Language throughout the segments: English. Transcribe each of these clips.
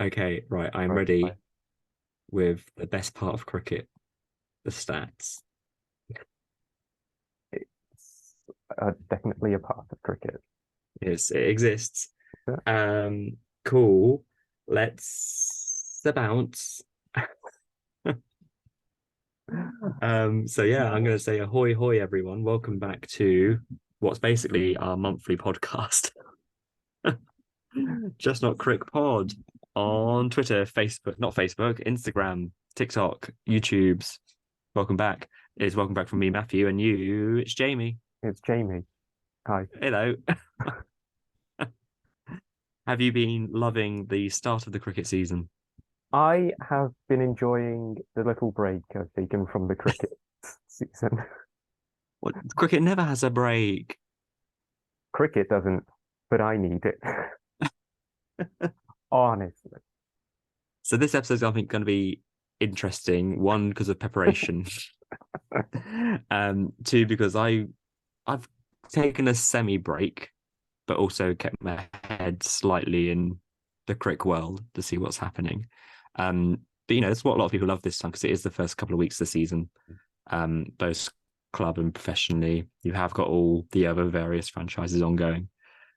Okay, right. I'm Right. ready with the best part of cricket, the stats. It's definitely a part of cricket. Yes, it exists. Yeah. Cool. Let's the bounce. So yeah, I'm gonna say ahoy hoy everyone. Welcome back to what's basically our monthly podcast. Just Not Crick Pod on Twitter, Facebook, not Facebook, Instagram, TikTok, YouTube's. Welcome back. It's welcome back from me, Matthew, and you, it's Jamie. It's Jamie. Hi. Hello. Have you been loving the start of the cricket season? I have been enjoying the little break I've taken from the cricket season. What, cricket never has a break. Cricket doesn't, but I need it. Honestly. So this episode's, I think, going to be interesting. One, because of preparation. Two, because I've taken a semi break, but also kept my head slightly in the crick world to see what's happening. But that's what a lot of people love this time because it is the first couple of weeks of the season. Both club and professionally, you have got all the other various franchises ongoing.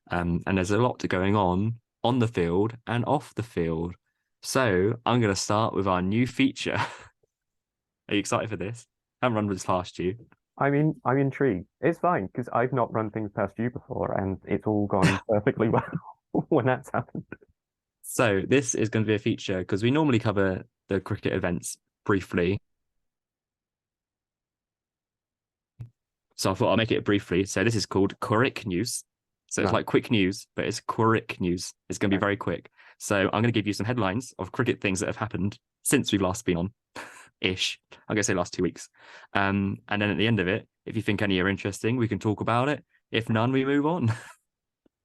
And there's a lot going on the field and off the field. So I'm going to start with our new feature. Are you excited for this? I haven't run this past you. I'm intrigued. It's fine because I've not run things past you before and it's all gone perfectly well when that's happened. So this is going to be a feature because we normally cover the cricket events briefly. So I thought I'll make it briefly. So this is called Quick News. So it's No. like quick news, but it's Quick News. It's going to be very quick. So I'm going to give you some headlines of cricket things that have happened since we've last been on, ish. I'm going to say last 2 weeks. And then at the end of it, if you think any are interesting, we can talk about it. If none, we move on.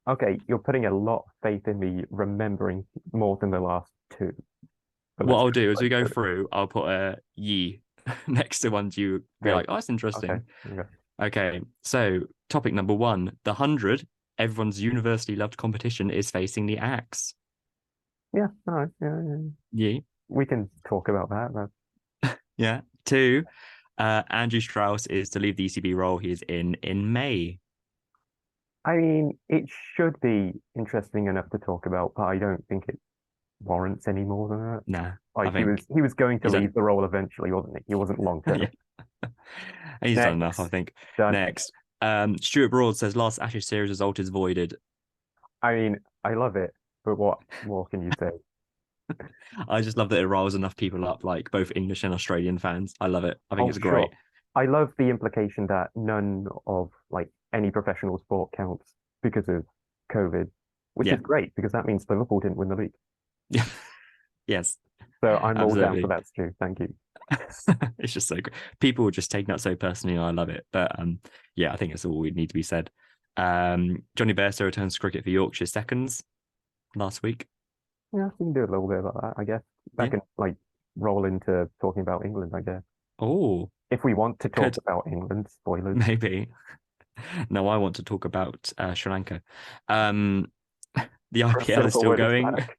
Okay, you're putting a lot of faith in me remembering more than the last two. But What let's I'll do as we let's go go. through, I'll put a ye next to ones you be Okay, like, oh, that's okay, interesting. okay. Okay, so topic number one, the 100, everyone's universally loved competition is facing the axe. Yeah, all right, yeah. Yeah. We can talk about that. Yeah. Two, Andrew Strauss is to leave the ECB role he is in May. I mean, it should be interesting enough to talk about, but I don't think it warrants any more than that. Nah, I Like think he was going to he's leave done. the role eventually, wasn't he? He wasn't long term. Yeah, he's done enough, I Next, think. done. Next, Stuart Broad says last Ashes series result is voided. I mean, I love it, but what more can you say? I just love that it riles enough people up, like both English and Australian fans. I love it. I think Oh, it's sure. great. I love the implication that none of like any professional sport counts because of COVID, which Yeah. is great because that means Liverpool didn't win the league. Yeah. Yes, So I'm all down for absolutely. that, Stu. Thank you. It's just so great. People just take that so personally. I love it. But yeah, I think it's all we need to be said. Johnny Bairstow returns to cricket for Yorkshire seconds last week. Yeah, we can do a little bit about that, I guess. That Yeah. can like roll into talking about England, I guess. Oh, If we want to talk could about England, spoilers. maybe. No, I want to talk about Sri Lanka. Um, the For a IPL is simple still word, it's going. back.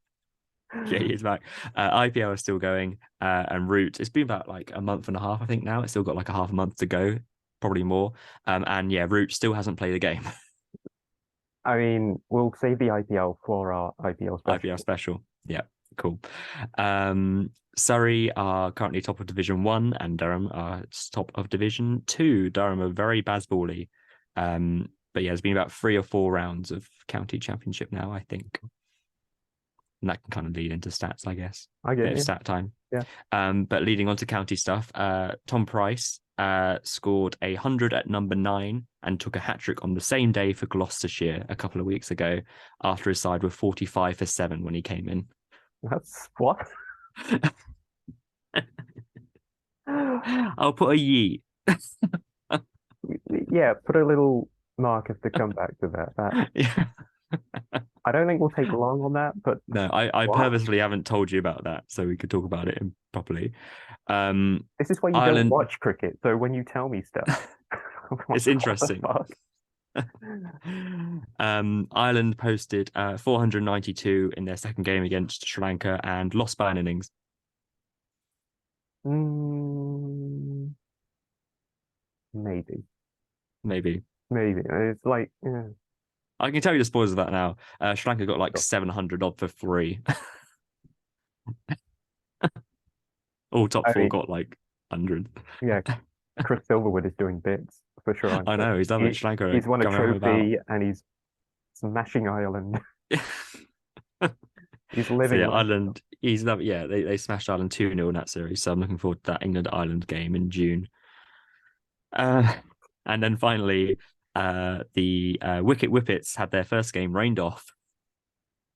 Yeah, he's back. IPL is still going, and Root. It's been about like a month and a half, I think. Now it's still got like a half a month to go, probably more. And yeah, Root still hasn't played a game. I mean, we'll save the IPL for our IPL IPL special. special. Yeah, cool. Surrey are currently top of Division One, and Durham are top of Division Two. Durham are very basbally. But yeah, there's been about 3 or 4 rounds of county championship now, I think. And that can kind of lead into stats, I guess. I get Bit of you. stat time. Yeah. But leading on to county stuff, Tom Price scored 100 at number 9 and took a hat trick on the same day for Gloucestershire a couple of weeks ago after his side were 45 for 7 when he came in. That's what? I'll put a ye. Yeah, put a little mark of the comeback to that. Yeah. I don't think we'll take long on that, but No, I what? purposely haven't told you about that so we could talk about it properly. Um, This is why you don't Ireland, watch cricket. So when you tell me stuff, I'm like, it's what the interesting. fuck? Ireland posted 492 in their second game against Sri Lanka and lost by an innings, Mm, maybe, maybe. maybe. It's like, yeah. I can tell you the spoilers of that now. Sri Lanka got like 700 odd for free. All top I four mean, got like 100. yeah, Chris Silverwood is doing bits for Sri I Lanka. know, he's done it. Sri Lanka are He's won a going home about. trophy and he's smashing Ireland. He's So living yeah, life. Ireland, yeah, they smashed Ireland 2-0 in that series. So I'm looking forward to that England-Ireland game in June. Uh, and then finally, the Wicket Whippets had their first game rained off.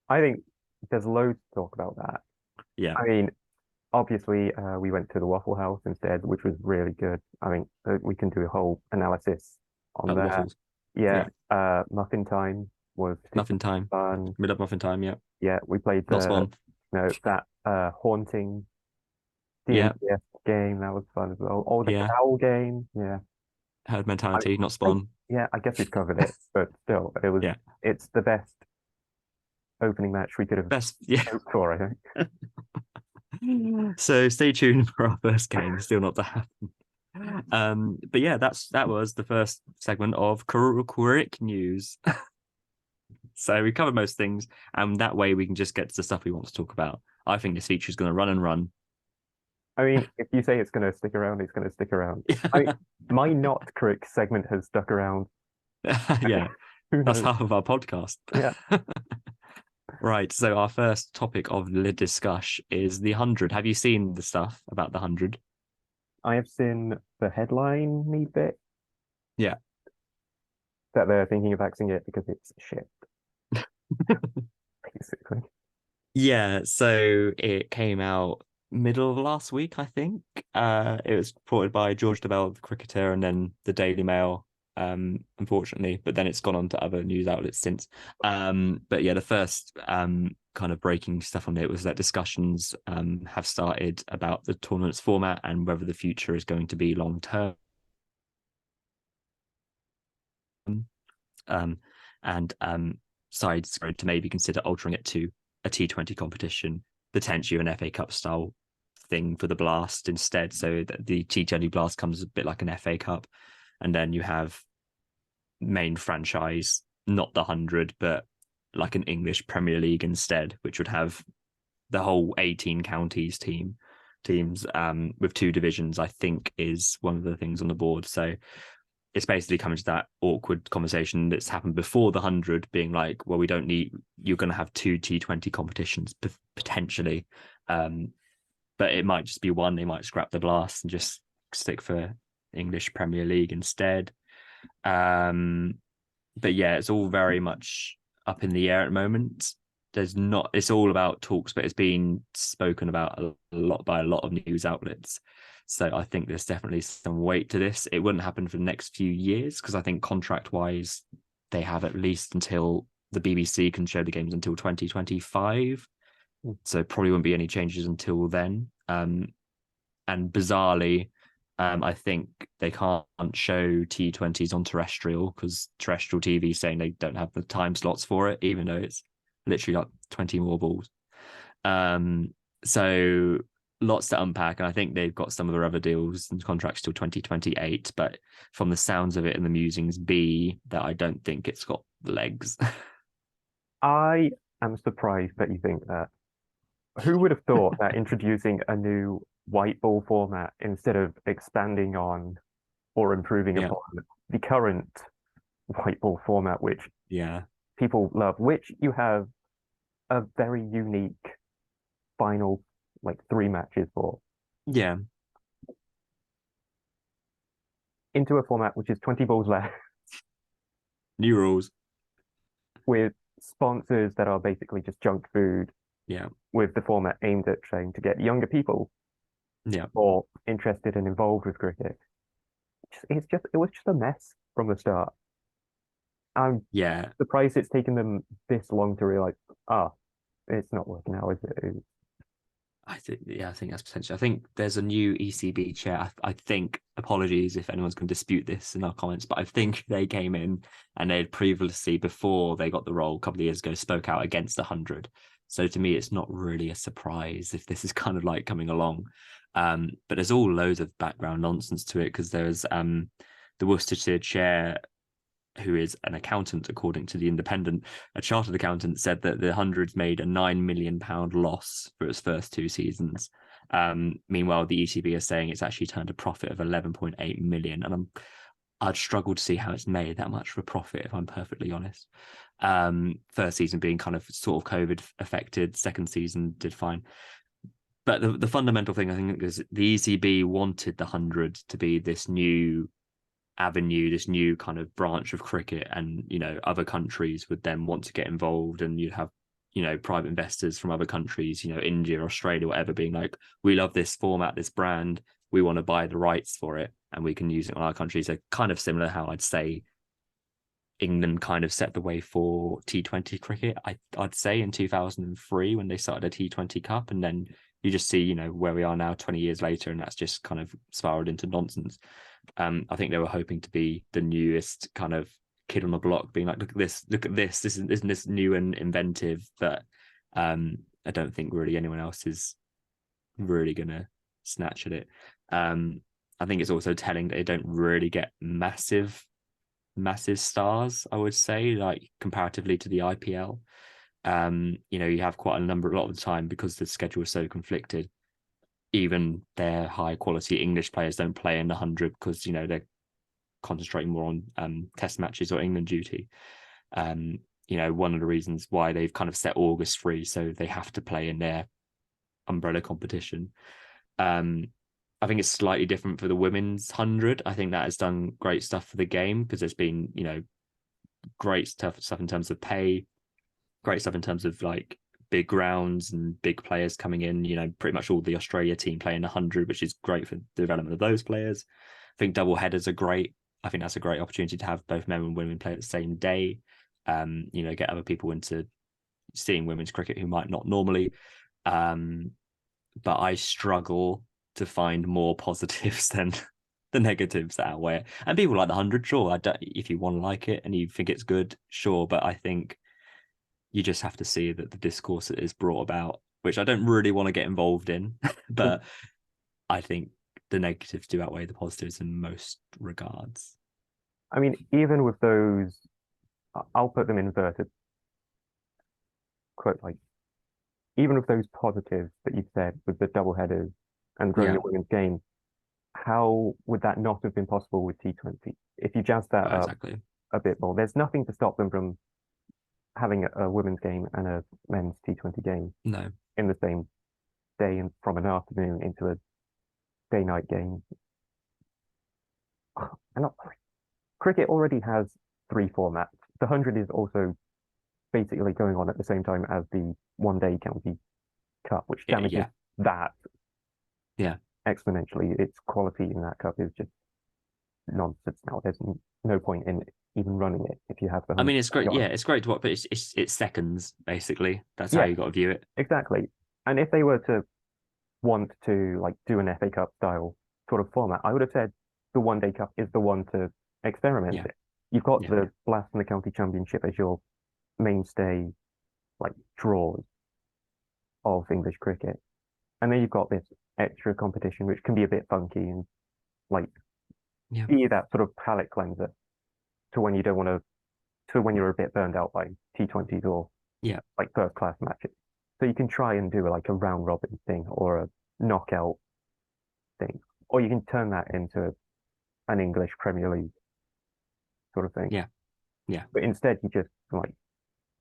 I think there's loads to talk about that. Yeah, I mean, obviously, we went to the Waffle House instead, which was really good. I mean, we can do a whole analysis on at the that. waffles. Yeah, Yeah, Muffin Time was muffin particularly time, fun. mid up muffin time. Yeah, Yeah, we played not the, spawn. that haunting Yeah, DNCS game. That was fun as well. Oh, the yeah, cowl game. Yeah, herd I, mentality, not I, spawn. yeah, I guess we've covered it, but still, Yeah, it's the best opening match we could have best. Yeah. hoped for, I think. So stay tuned for our first game. Still not to happen. But yeah, that was the first segment of Quick News. So we covered most things, and that way we can just get to the stuff we want to talk about. I think this feature is going to run and run. I mean, if you say it's going to stick around, it's going to stick around. I mean, my not correct segment has stuck around. Yeah, Who that's knows? half of our podcast. Yeah, Right. So our first topic of the discussion is the 100. Have you seen the stuff about the 100? I have seen the headline bit Yeah. that they're thinking of axing it because it's shit, basically. Yeah, so it came out middle of last week, I think. It was reported by George Devell, the cricketer, and then the Daily Mail, unfortunately, but then it's gone on to other news outlets since. But yeah, the first kind of breaking stuff on it was that discussions have started about the tournament's format and whether the future is going to be long term. Um, and sides going to maybe consider altering it to a T20 competition, potentially an FA Cup style thing for the Blast instead. So that the T20 Blast comes a bit like an FA Cup, and then you have main franchise, not the 100, but like an English Premier League instead, which would have the whole 18 counties teams with two divisions. I think is one of the things on the board. So it's basically coming to that awkward conversation that's happened before the 100 being like, well, we don't need, you're going to have two T20 competitions potentially. But it might just be one. They might scrap the Blast and just stick for English Premier League instead. Um, but yeah, it's all very much up in the air at the moment. There's not, it's all about talks, but it's been spoken about a lot by a lot of news outlets. So I think there's definitely some weight to this. It wouldn't happen for the next few years because I think contract wise, they have at least until the BBC can show the games until 2025. So probably won't be any changes until then. And bizarrely, I think they can't show T20s on terrestrial because terrestrial TV is saying they don't have the time slots for it, even though it's literally like 20 more balls. So lots to unpack, and I think they've got some of their other deals and contracts till 2028. But from the sounds of it and the musings, that I don't think it's got legs. I am surprised that you think that. Who would have thought that introducing a new white ball format instead of expanding on or improving Yeah, upon the current white ball format, which yeah, people love, which you have a very unique final, like, three matches for, yeah. into a format which is 20 balls left New rules. with sponsors that are basically just junk food, Yeah, with the format aimed at trying to get younger people yeah, more interested and involved with cricket. It was just a mess from the start. I'm yeah. surprised it's taken them this long to realize, ah, it's not working out, is it? I think, yeah, I think that's potential. I think there's a new ECB chair. I think apologies if anyone's going to dispute this in our comments, but I think they came in and they had previously, before they got the role a couple of years ago, spoke out against 100. So to me, it's not really a surprise if this is kind of like coming along. But there's all loads of background nonsense to it because there's the Worcestershire chair, who is an accountant, according to the Independent, a chartered accountant, said that the hundreds made a £9 million loss for its first 2 seasons. Meanwhile, the ECB is saying it's actually turned a profit of 11.8 million, and I'd struggle to see how it's made that much of a profit, if I'm perfectly honest. First season being kind of sort of COVID affected, second season did fine. But the fundamental thing I think is the ECB wanted the 100 to be this new avenue, this new kind of branch of cricket, and other countries would then want to get involved, and you'd have private investors from other countries, India, Australia, whatever, being like, we love this format, this brand, we want to buy the rights for it and we can use it on our countries. So kind of similar how I'd say England kind of set the way for T20 cricket, I'd say in 2003 when they started a T20 Cup, and then you just see where we are now 20 years later, and that's just kind of spiraled into nonsense. I think they were hoping to be the newest kind of kid on the block, being like, look at this isn't this new and inventive, but I don't think really anyone else is really gonna snatch at it. I think it's also telling that they don't really get massive stars, I would say, like comparatively to the IPL. You have quite a lot of the time, because the schedule is so conflicted, even their high quality English players don't play in the 100 because they're concentrating more on test matches or England duty. One of the reasons why they've kind of set August free, so they have to play in their umbrella competition. I think it's slightly different for the women's 100. I think that has done great stuff for the game, because there's been great stuff in terms of pay, great stuff in terms of like big grounds and big players coming in. Pretty much all the Australia team playing 100, which is great for the development of those players. I think double headers are great. I think that's a great opportunity to have both men and women play at the same day. Get other people into seeing women's cricket who might not normally. But I struggle to find more positives than the negatives that outweigh it. And people like the 100, sure. If you want to like it and you think it's good, sure. But I think you just have to see that the discourse that is brought about, which I don't really want to get involved in, but I think the negatives do outweigh the positives in most regards. I mean, even with those, I'll put them in inverted quote, like, even with those positives that you said with the double headers and growing the women's game, how would that not have been possible with T20? If you jazz that up exactly a bit more, there's nothing to stop them from having a women's game and a men's T20 game no in the same day, and from an afternoon into a day-night game. And cricket already has 3 formats. The 100 is also basically going on at the same time as the one-day county cup, which damages that exponentially. Its quality in that cup is just nonsense now. There's no point in even running it if you have the 100. I mean, it's great. Yeah, it's great to watch, but it's seconds basically. That's how you got to view it. Exactly. And if they were to want to like do an FA Cup style sort of format, I would have said the one-day cup is the one to experiment it. You've got the Blast and the County Championship as your mainstay like draws of English cricket, and then you've got this extra competition which can be a bit funky and like be that sort of palate cleanser to when you don't want to when you're a bit burned out by T20s or like first class matches. So you can try and do like a round robin thing or a knockout thing, or you can turn that into an English Premier League sort of thing. Yeah. But instead, you just like,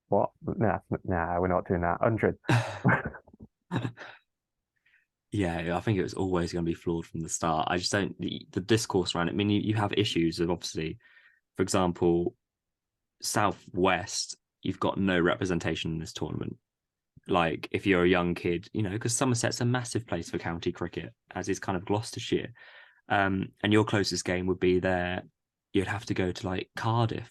what? Nah, we're not doing that. 100. Yeah, I think it was always going to be flawed from the start. I just don't, the discourse around it. I mean, you have issues of, obviously, for example, Southwest, you've got no representation in this tournament. Like, if you're a young kid, because Somerset's a massive place for county cricket, as is kind of Gloucestershire. And your closest game would be there. You'd have to go to like Cardiff,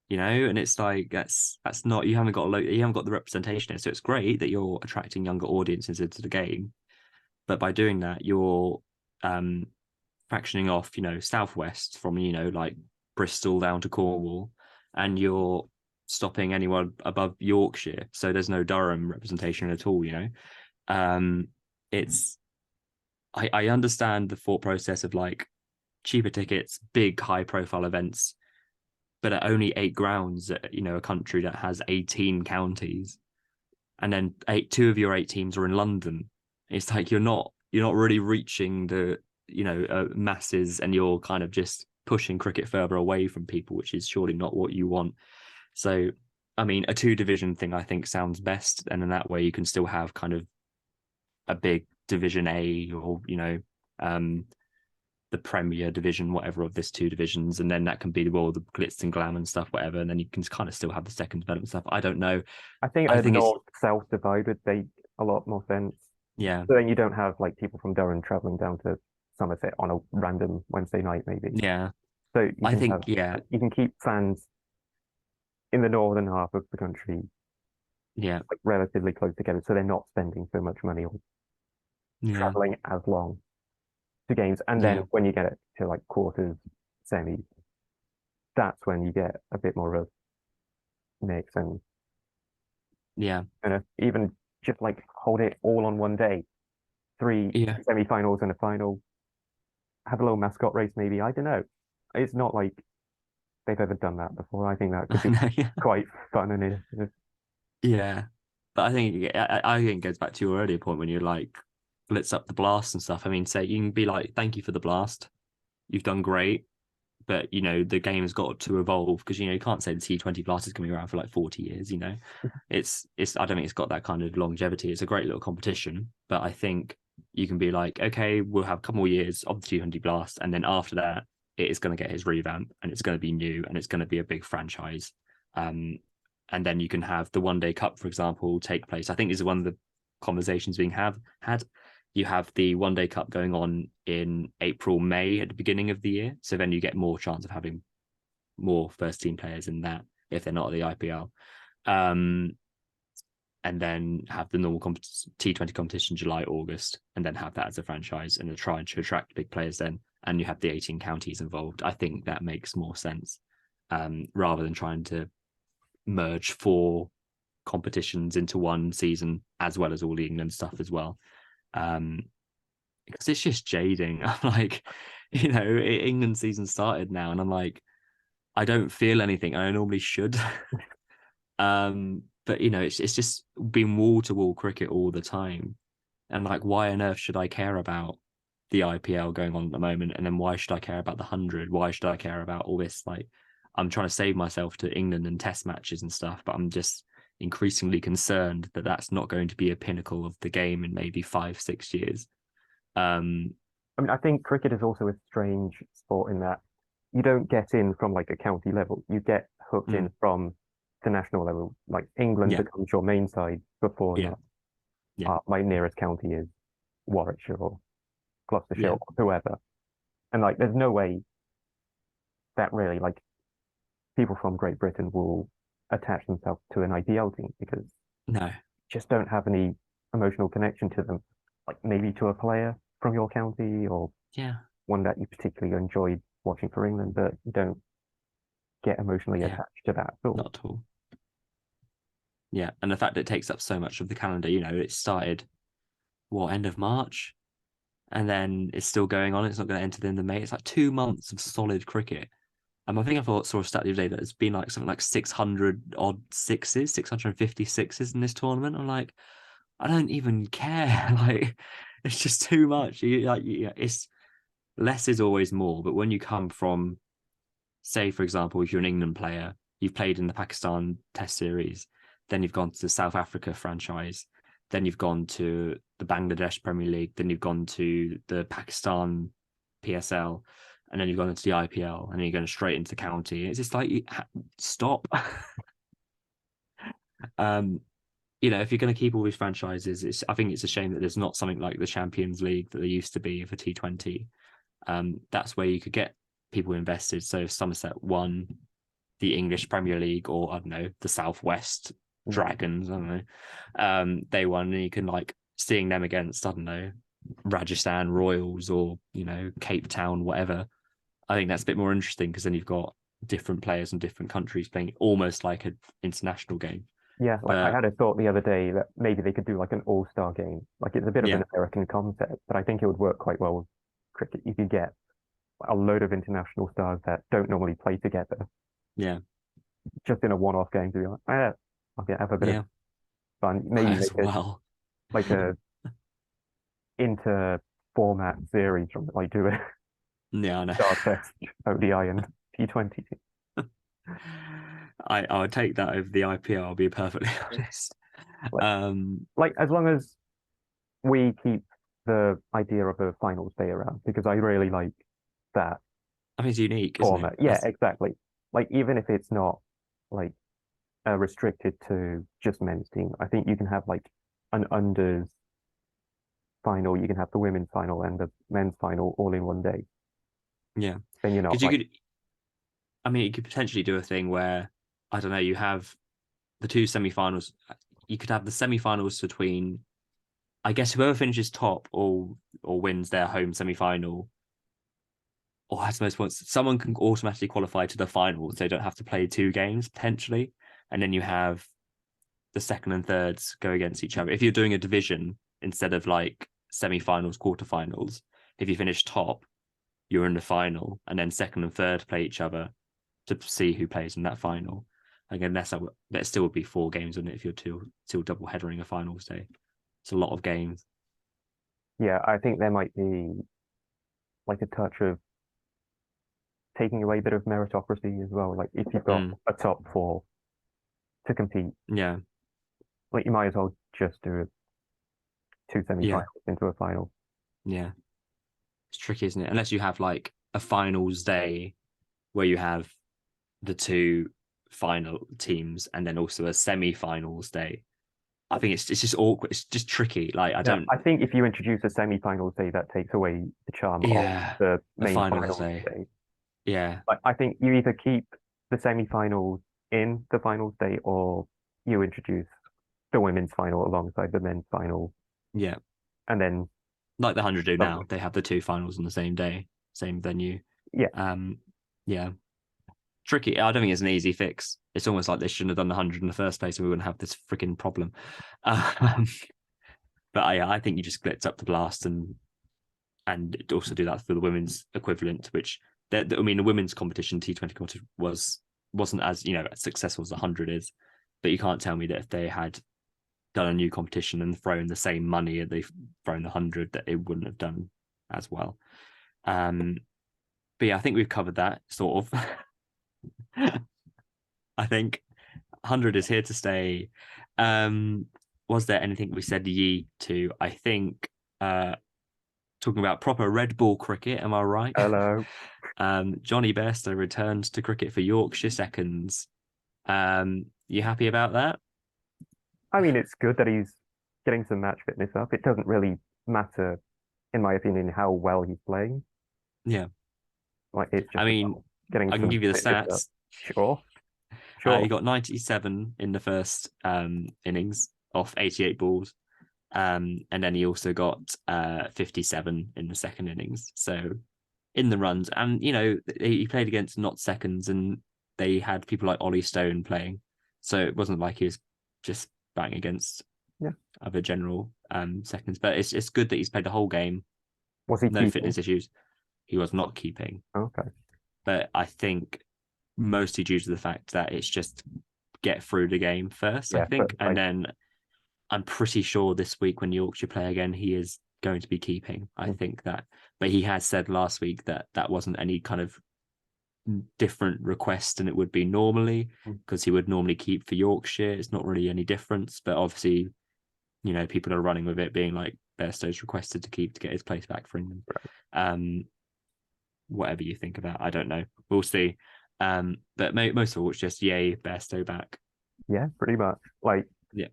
and it's like that's not, you haven't got the representation here. So it's great that you're attracting younger audiences into the game, but by doing that, you're fractioning off, southwest from, like Bristol down to Cornwall, and you're stopping anyone above Yorkshire. So there's no Durham representation at all. Um, it's I understand the thought process of like cheaper tickets, big high profile events, but at only 8 grounds, a country that has 18 counties, and then two of your 8 teams are in London. It's like you're not really reaching the masses, and you're kind of just pushing cricket further away from people, which is surely not what you want. So, I mean, a 2 division thing I think sounds best, and in that way you can still have kind of a big Division A, or the Premier Division, whatever, of this 2 divisions, and then that can be all the glitz and glam and stuff, whatever, and then you can kind of still have the second development stuff. I don't know. I think I a think it's north-south divide would make a lot more sense. yeah, So then you don't have like people from Durham traveling down to Somerset on a random Wednesday night, maybe. yeah. So you I can think have yeah, you can keep fans in the northern half of the country yeah, like relatively close together, so they're not spending so much money or yeah, traveling as long to games. And then yeah, when you get it to like quarters, semis, that's when you get a bit more of a mix yeah, and even just like hold it all on one day, three yeah. semi-finals and a final, have a little mascot race maybe. I don't know. It's not like they've ever done that before. I think that could I be know, yeah, quite fun and yeah. But I think I think it goes back to your earlier point when you're like blitz up the blast and stuff. I mean, say you can be like, thank you for the blast, you've done great, but the game has got to evolve, because you can't say the T20 blast is going to be around for like 40 years. It's I don't think it's got that kind of longevity. It's a great little competition, but I think you can be like, okay, we'll have a couple more years of the T20 blast, and then after that it is going to get his revamp, and it's going to be new, and it's going to be a big franchise. Um and then you can have the One Day Cup, for example, take place. I think this is one of the conversations being had. You have the One Day Cup going on in April, May at the beginning of the year. So then you get more chance of having more first team players in that if they're not at the IPL. Um, and then have the normal T20 competition July, August, and then have that as a franchise, and try and attract big players then. And you have the 18 counties involved. I think that makes more sense, rather than trying to merge 4 competitions into one season, as well as all the England stuff as well. Because it's just jading. I'm like, England season started now, and I'm like, I don't feel anything. I normally should. But it's just been wall to wall cricket all the time. And like, why on earth should I care about the IPL going on at the moment? And then why should I care about the 100? Why should I care about all this? Like, I'm trying to save myself to England and test matches and stuff, but I'm just increasingly concerned that that's not going to be a pinnacle of the game in maybe 5-6 years. Um, I mean, I think cricket is also a strange sport in that you don't get in from like a county level. You get hooked in mm, from the national level. Like England yeah, becomes your main side before yeah, yeah, my nearest county is Warwickshire or Gloucestershire yeah. or whoever. And like, there's no way that really like people from Great Britain will attach themselves to an IPL team because No, just don't have any emotional connection to them. Like maybe to a player from your county or yeah, one that you particularly enjoyed watching for England, but you don't get emotionally yeah, attached to that at all. not at all. Yeah, and the fact that it takes up so much of the calendar, it started end of March, and then it's still going on. It's not going to enter the end of May. It's like 2 months of solid cricket. I think saw a stat the other day that it's been like something like 600 odd sixes, 650 sixes in this tournament. I'm like, I don't even care. Like, it's just too much. It's less is always more. But when you come from, say, for example, if you're an England player, you've played in the Pakistan Test series, then you've gone to the South Africa franchise, then you've gone to the Bangladesh Premier League, then you've gone to the Pakistan PSL, and then you've gone into the IPL, and then you're going straight into the county. It's just like, stop. um, if you're going to keep all these franchises, I think it's a shame that there's not something like the Champions League that there used to be for T20. That's where you could get people invested. So if Somerset won the English Premier League, or I don't know, the Southwest Dragons, I don't know, they won, and you can like seeing them against, I don't know, Rajasthan Royals or Cape Town, whatever. I think that's a bit more interesting because then you've got different players from different countries playing almost like an international game. Yeah, like I But had a thought the other day that maybe they could do like an all-star game. Like it's a bit of yeah, an American concept, but I think it would work quite well with cricket. You could get a load of international stars that don't normally play together yeah, just in a one-off game to be like, okay, have a bit of yeah, fun. Maybe as make it well. like a inter-format series from like do a Yeah, I know. star test ODI and T20. I would take that over the IPL, I'll be perfectly honest. Like Um, like as long as we keep the idea of a finals day around because I really like that I mean, it's unique, isn't it? format. Yeah, exactly. Like even if it's not like restricted to just men's team, I think you can have like an unders final, you can have the women's final and the men's final all in one day. Yeah, Then you're not because you like, could. I mean, you could potentially do a thing where I don't know. You have the two semi-finals. You could have the semi-finals between, I guess, whoever finishes top or wins their home semi-final or has most points. Someone can automatically qualify to the finals. They don't have to play two games potentially, and then you have the second and thirds go against each other. If you're doing a division instead of like semi-finals, quarterfinals, if you finish top, you're in the final, and then second and third play each other to see who plays in that final. Again, that still would be four games, wouldn't it? If you're still double headering a finals day, it's a lot of games. yeah, I think there might be like a touch of taking away a bit of meritocracy as well. Like if you've got Mm, a top four to compete, yeah, like you might as well just do two yeah, semi-finals into a final. yeah. It's tricky, isn't it? Unless you have like a finals day where you have the two final teams and then also a semi-finals day. I think it's just awkward. It's just tricky. Like I Yeah, don't. I think if you introduce a semi-finals day, that takes away the charm of Yeah, the the main finals finals day. day. Yeah, Like, I think you either keep the semi-finals in the finals day or you introduce the women's final alongside the men's final, yeah. and then Like the 100 do some, now. They have the two finals on the same day, same venue. yeah, Um, yeah, tricky. I don't think it's an easy fix. It's almost like they shouldn't have done the 100 in the first place, and we wouldn't have this freaking problem. Um, but I think you just glitz up the blast and also do that for the women's equivalent, which I mean, the women's competition T20 competition wasn't as as successful as the 100 is, but you can't tell me that if they had done a new competition and thrown the same money and they've thrown the 100 that it wouldn't have done as well. Um, but yeah, I think we've covered that sort of. I think 100 is here to stay. Was there anything we said ye to? I think talking about proper red ball cricket, am I right? hello. Johnny Bairstow returns to cricket for Yorkshire Seconds. You happy about that? I mean, it's good that he's getting some match fitness up. It doesn't really matter, in my opinion, how well he's playing. Yeah. Like, it's I just mean, about getting I can some give you the fitness up. stats. Sure, He sure. got 97 in the first innings off 88 balls. And then he also got 57 in the second innings. So in the runs, and he played against not seconds, and they had people like Ollie Stone playing, so it wasn't like he was just batting against Yeah. other general seconds. But it's good that he's played the whole game, Was he no keeping? fitness issues. He was not keeping, Okay. but I think mostly due to the fact that it's just get through the game first, I Yeah, but think, and like, then I'm pretty sure this week when Yorkshire play again, he is going to be keeping. I mm, think that, but he had said last week that that wasn't any kind of different request than it would be normally mm, because he would normally keep for Yorkshire. It's not really any difference, but obviously, people are running with it being like Bairstow's requested to keep to get his place back for England. Um, whatever you think about, I don't know. We'll see. But most of all, it's just yay, Bairstow back. yeah, pretty much. Like, Yeah,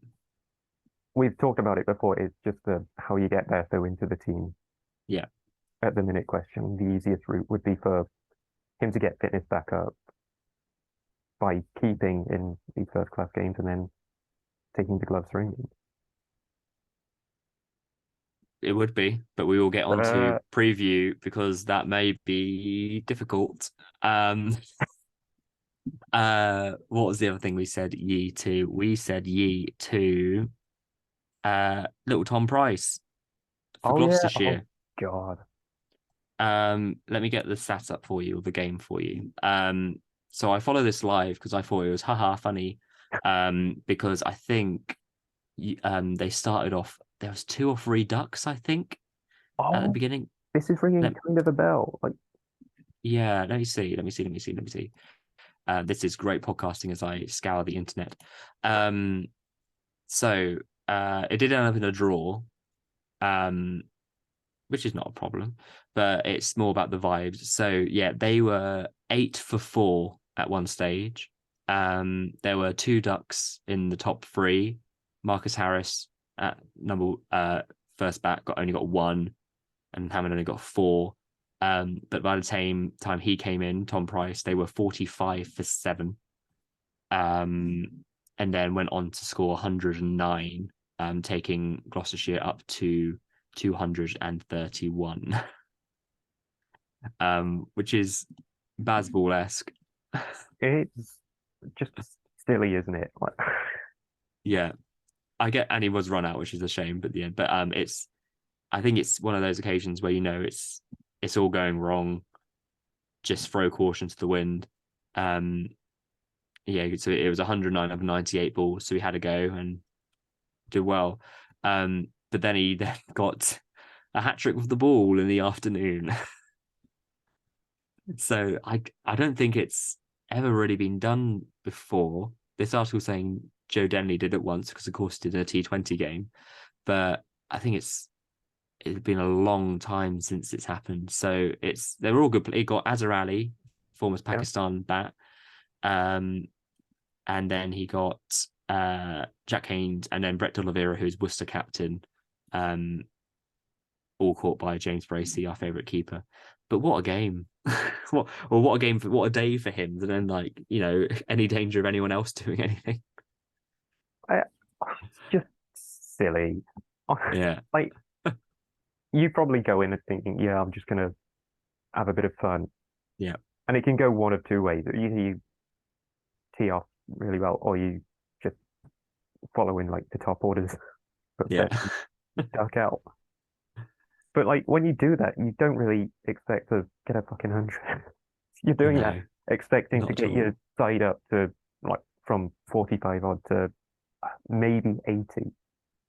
we've talked about it before. It's just how you get Bertho into the team yeah, at the minute question. The easiest route would be for him to get fitness back up by keeping in these first class games and then taking the gloves for England. It would be, but we will get on to Uh, preview because that may be difficult. Um, what was the other thing we said ye to? We said ye to little Tom Price for oh yeah. Oh Gloucestershire. God. Let me get the stat up for you, or the game for you. So I follow this live because I thought it was haha funny. Because I think they started off. There was two or three ducks, I think, at the Oh, beginning. this is ringing Let, kind of a bell. Like, yeah, let me see. This is great podcasting as I scour the internet. Um, so it did end up in a draw, um, which is not a problem, but it's more about the vibes. So yeah, they were 8 for 4 at one stage. There were two ducks in the top three. Marcus Harris at number first bat only got one, and Hammond only got four. But by the time he came in, Tom Price, they were 45 for 7. Um, and then went on to score 109, taking Gloucestershire up to 231, which is Bazball-esque. it's just silly, isn't it? Like, Yeah, I get, and he was run out, which is a shame. But the end, but I think it's one of those occasions where it's all going wrong. Just throw caution to the wind. Um, yeah, so it was 109 of 98 balls, so he had a go and did well. But then he then got a hat trick with the ball in the afternoon. So I don't think it's ever really been done before. This article saying Joe Denley did it once because of course he did in a T20 game, but I think it's been a long time since it's happened. So they're all good. He got Azhar Ali, former yeah, Pakistan bat, um, and then he got Jack Haynes, and then Brett De Oliveira, who's Worcester captain, um, all caught by James Bracey, our favourite keeper. But what a game! What a game what a day for him. And then any danger of anyone else doing anything. I, it's just silly. Yeah, Like, you probably go in and thinking, yeah, I'm just gonna have a bit of fun, yeah, and it can go one of two ways. Either you tee off really well, or you just follow in like the top orders, but yeah, then duck out. But like when you do that, you don't really expect to get a fucking 100. You're doing that no, expecting to not at get your all. side up to like from 45 odd to maybe 80,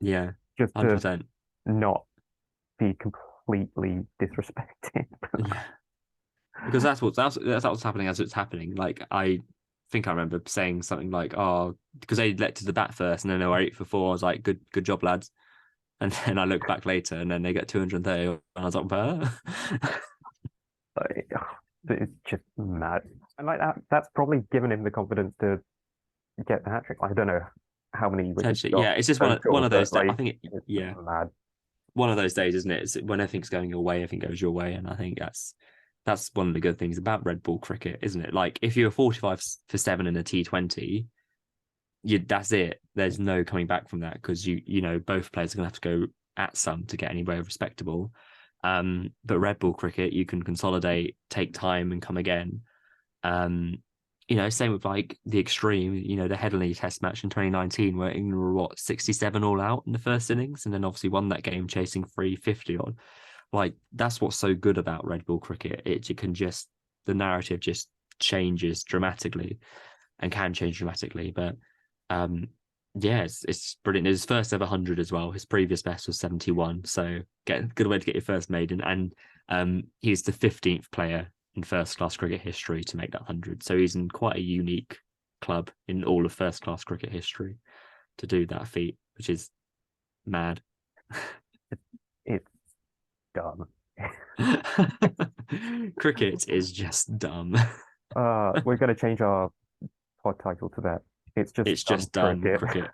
Yeah, just to 100%. not be completely disrespected. Yeah, because that's what's happening as it's happening. Like I think I remember saying something like, "Oh, because they let to the bat first, and then they were 8 for 4." I was like, "Good job, lads." And then I look back later, and then they get 230, and I was like, "Bah." Like, it's just mad. And like that's probably given him the confidence to get the hat trick. I don't know how many wickets he Potentially, got yeah. It's just one total, of those but days. I like think it's yeah, mad. one of those days, isn't it? It's when everything's going your way, everything goes your way, and I think that's one of the good things about red ball cricket, isn't it? Like if you're 45 for 7 in a T20, that's it. There's no coming back from that because both players are going to have to go at some to get anywhere respectable. But red ball cricket, you can consolidate, take time, and come again. Um, same with like the extreme, the Headingley Test match in 2019, where England were 67 all out in the first innings, and then obviously won that game chasing 350 on. Like that's what's so good about red ball cricket. It can just the narrative just changes dramatically and can change dramatically. But um, yeah, it's brilliant. His first ever 100 as well. His previous best was 71. So good way to get your first maiden. And he's the 15th player in first class cricket history to make that 100. So he's in quite a unique club in all of first class cricket history to do that feat, which is mad. It's dumb. Cricket is just dumb. We're gonna change our pod title to that. It's just It's dumb just dumb cricket.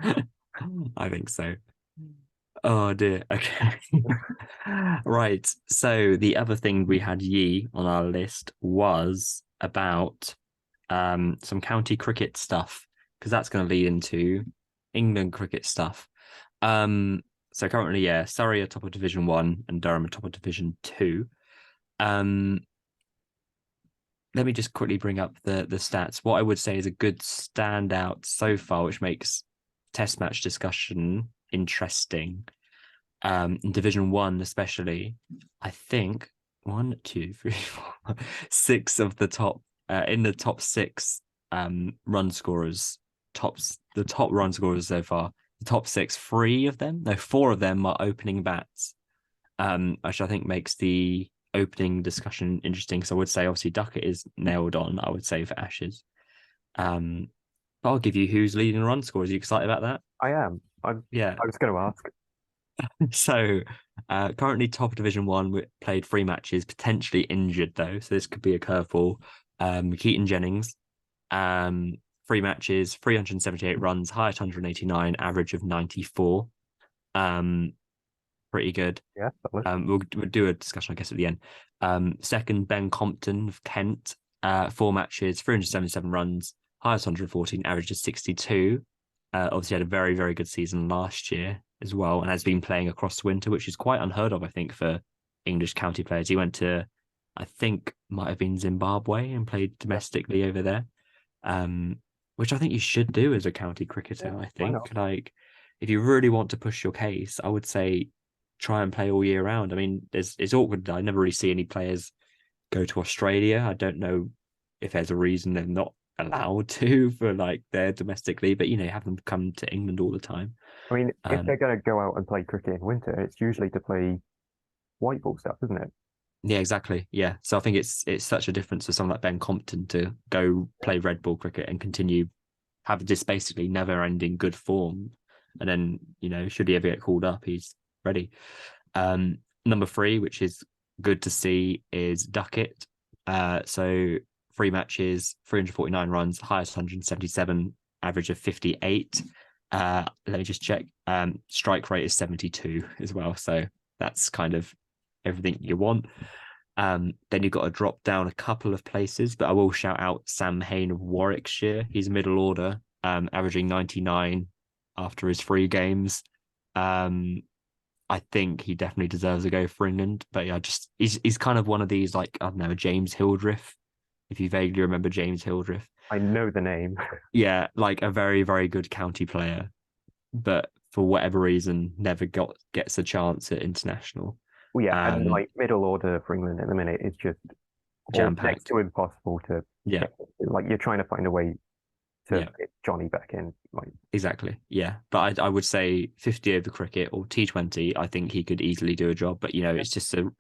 cricket. I think so. Oh dear. Okay. Right. So the other thing we had ye on our list was about some county cricket stuff because that's going to lead into England cricket stuff. Um So currently, yeah, Surrey are top of Division One and Durham are top of Division Two. Um, Let me just quickly bring up the stats. What I would say is a good standout so far, which makes test match discussion interesting. In Division One, especially, I think one, two, three, four, six of the top in the top six run scorers, the top run scorers so far, the top six, three of them, no, four of them are opening bats, which I think makes the opening discussion interesting. So I would say obviously Duckett is nailed on, I would say for Ashes. Um, but I'll give you who's leading the run scorers. Are you excited about that? I am. Yeah. I was going to ask. So currently top of Division One, we played three matches, potentially injured though, so this could be a curveball. Keaton Jennings, three matches, 378 runs, highest 189, average of 94. Um, Pretty good. Yeah, We'll do a discussion, I guess, at the end. Second, Ben Compton of Kent, four matches, 377 runs, highest 114, average of 62. Obviously had a very, very good season last year as well, and has been playing across winter, which is quite unheard of, I think, for English county players. He went to, I think, might have been Zimbabwe and played yeah, domestically over there, which I think you should do as a county yeah. cricketer. I Why not? think, like, if you really want to push your case, I would say try and play all year round. I mean, it's awkward. I never really see any players go to Australia. I don't know if there's a reason they're not allowed to for like their domestically, but have them come to England all the time. I mean, if Um, they're going to go out and play cricket in winter, it's usually to play white ball stuff, isn't it? yeah, exactly. Yeah. So I think it's such a difference for someone like Ben Compton to go play red ball cricket and continue have this basically never ending good form. And then, should he ever get called up, he's ready. Number three, which is good to see, is Duckett. So three matches, 349 runs, highest 177, average of 58. Let me just check. Strike rate is 72 as well. So that's kind of everything you want. Then you've got to drop down a couple of places, but I will shout out Sam Hain of Warwickshire. He's middle order, averaging 99 after his three games. I think he definitely deserves a go for England. But yeah, just he's kind of one of these, like, I don't know, James Hildreth, if you vaguely remember James Hildreth. I know the name. Yeah, like a very, very good county player, but for whatever reason never gets a chance at international. Well, yeah, and Um, like middle order for England at the minute is just all Jam next packed. to impossible to Yeah, get. Like you're trying to find a way to yeah. fit Johnny back in. Like, Exactly. Yeah. But I would say 50 over cricket or T20, I think he could easily do a job. But, yeah, it's just the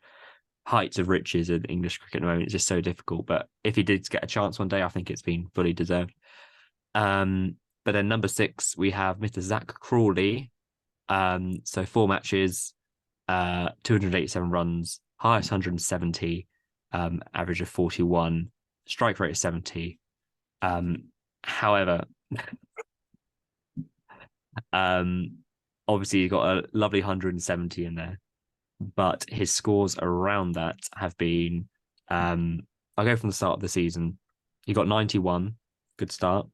heights of riches in English cricket at the moment. It's just so difficult. But if he did get a chance one day, I think it's been fully deserved. But then number six, we have Mr. Zach Crawley. So four matches, 287 runs, highest 170, average of 41, strike rate of 70. However, Um, obviously, he got a lovely 170 in there, but his scores around that have been. I'll go from the start of the season. He got 91, good start.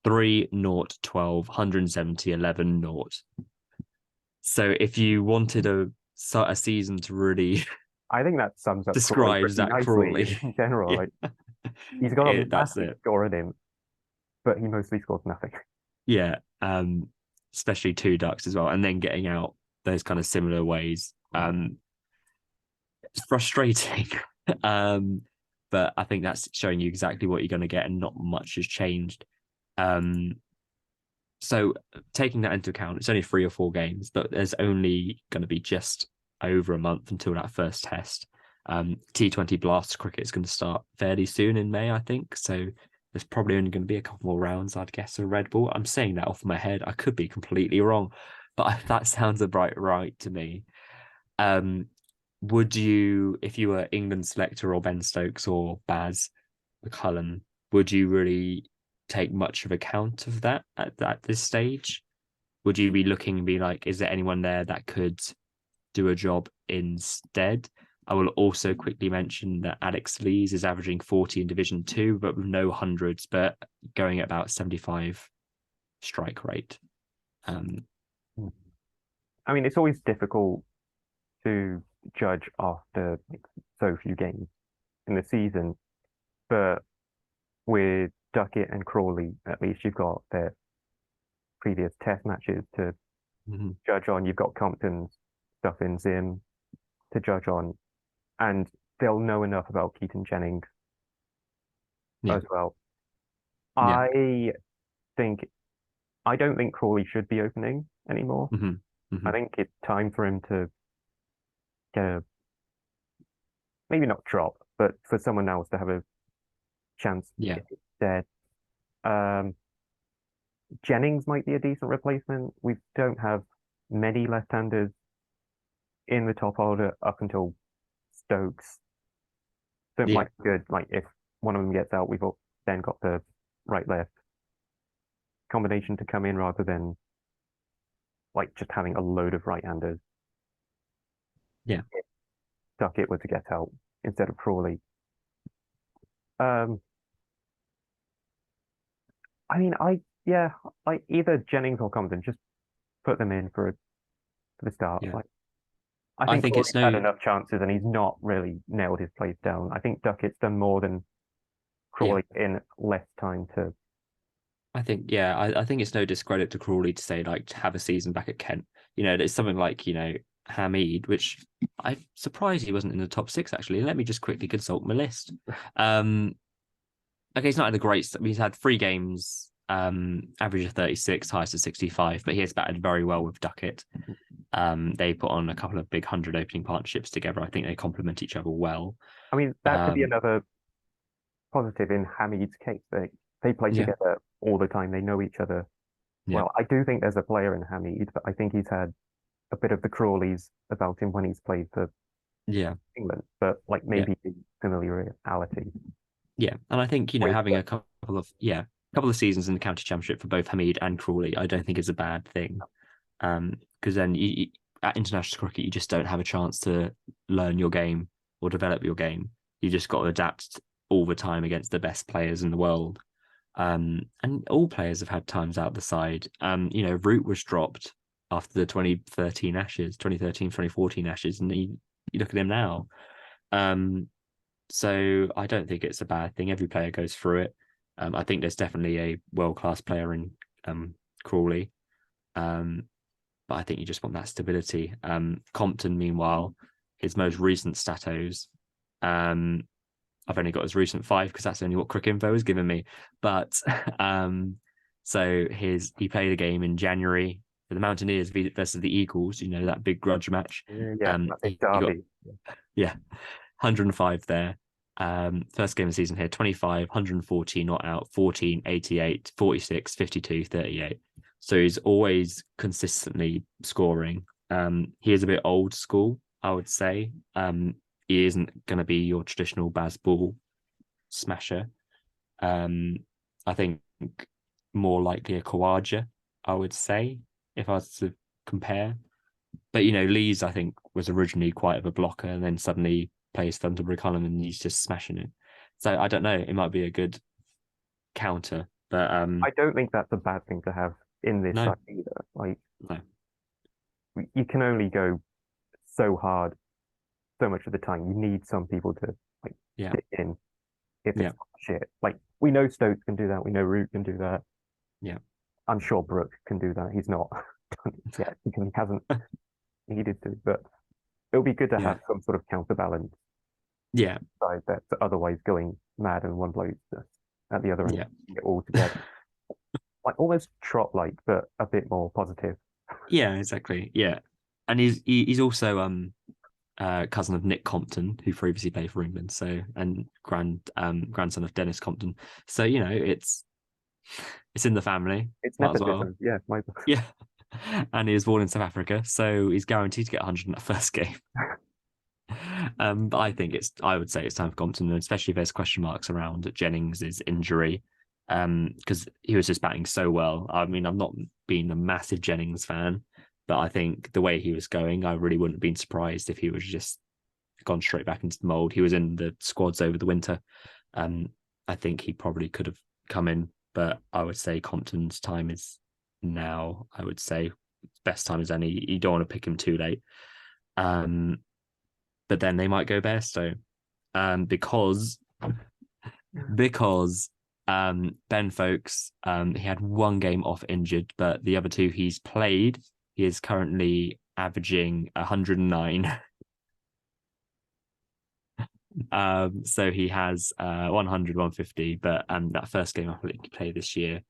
3 0 12, 170, 11 0. So if you wanted a season to really I think that sums up Crawley describe pretty Zach nicely Crawley, in general. yeah, Like he's got a that's massive it. score in him, but he mostly scores nothing. Yeah, especially two ducks as well, and then getting out those kind of similar ways. It's frustrating. um, but I think that's showing you exactly what you're going to get, and not much has changed. Um, so taking that into account, it's only 3 or 4 games, but there's only going to be just over a month until that first test. T20 Blast cricket is going to start fairly soon in May, I think. So there's probably only going to be a couple more rounds, I'd guess, of Red Bull. I'm saying that off my head. I could be completely wrong, but that sounds about right to me. Um, would you, if you were England selector or Ben Stokes or Baz McCullum, would you really take much of account of that at this stage? Would you be looking and be like, is there anyone there that could do a job instead? I will also quickly mention that Alex Lees is averaging 40 in Division 2, but with no hundreds, but going at about 75 strike rate. Um, I mean, it's always difficult to judge after like, so few games in the season, but with Duckett and Crawley, at least you've got their previous test matches to Mhm. judge on. You've got Compton's stuff in Zim to judge on, and they'll know enough about Keaton Jennings Yeah, as well. yeah, I think I don't think Crawley should be opening anymore. hmm I hmm think it's time for him to get a maybe not drop, but for someone else to have a chance yeah, instead. Um, Jennings might be a decent replacement. We don't have many left-handers in the top order up until Stokes. So it yeah, might be good, like if one of them gets out, then got the right-left combination to come in rather than like just having a load of right-handers. yeah, If Duckett were to get out instead of Crawley. Um, I mean, yeah, like either Jennings or Compton, just put them in for the start. yeah. Like I I think think Crawley's it's had no, enough chances and he's not really nailed his place down. I think Duckett's done more than yeah. Crawley in less time to. I think, yeah, I think it's no discredit to Crawley to say like to have a season back at Kent. It's something like Hamid, which I'm surprised he wasn't in the top six actually. Let me just quickly consult my list. Um, okay, he's not had a great. He's had 3 games, average of 36, highest of 65, but he has batted very well with Duckett. They put on a couple of big 100 opening partnerships together. I think they complement each other well. I mean, that could be Um, another positive in Hamid's case. They play yeah, together all the time. They know each other yeah, well. I do think there's a player in Hamid, but I think he's had a bit of the Crawleys about him when he's played for yeah, England, but like yeah. maybe the familiarity Yeah, and I think with. having a couple of seasons in the county championship for both Hamid and Crawley, I don't think is a bad thing. Because then at international cricket, you just don't have a chance to learn your game or develop your game. You just got to adapt all the time against the best players in the world. And all players have had times out the side. Root was dropped after the 2013 Ashes, 2013, 2014 Ashes, and you look at him now. Um, so I don't think it's a bad thing. Every player goes through it. I think there's definitely a world-class player in Crawley. Um, but I think you just want that stability. Compton, meanwhile, his most recent statos, um, I've only got his recent 5 because that's only what Cricket Info has given me. But so he played a game in January for the Mountaineers versus the Eagles. That big grudge match. Yeah, classic He got Derby. yeah 105 there. First game of the season here 25, 114 not out, 14, 88, 46, 52, 38. So he's always consistently scoring. He is a bit old school, I would say. He isn't going to be your traditional Baz Ball smasher. Um, I think more likely a Kawaja, I would say, if I was to compare. But Lees, I think, was originally quite of a blocker, and then suddenly plays Thunderberg Column, and he's just smashing it. So I don't know. It might be a good counter, but I don't think that's a bad thing to have in this no, side either. Like no, you can only go so hard so much of the time. You need some people to like yeah, stick in if yeah, it's shit. Like we know Stokes can do that. We know Root can do that. yeah, I'm sure Brooke can do that. He's not done it yet because he hasn't needed to. But it'll be good to yeah, have some sort of counterbalance yeah, side that's otherwise going mad and one bloke that's at the other end yeah, it all together. Like almost trot like, but a bit more positive. yeah, exactly, yeah. And he's also cousin of Nick Compton, who previously played for England, so and grandson of Dennis Compton. So it's in the family. It's Might as well. nepotism. Yeah, my Yeah. And he was born in South Africa, so he's guaranteed to get 100 in that first game. But I would say it's time for Compton, especially if there's question marks around Jennings's injury. Because he was just batting so well. I mean, I've not been a massive Jennings fan, but I think the way he was going, I really wouldn't have been surprised if he was just gone straight back into the mold. He was in the squads over the winter. Um, I think he probably could have come in, but I would say Compton's time is now. I would say best time as any. You don't want to pick him too late. But then they might go Bairstow, because Ben Folks, he had one game off injured, but the other two he's played. He is currently averaging 109. So he has 100, 150, but that first game I think he played this year,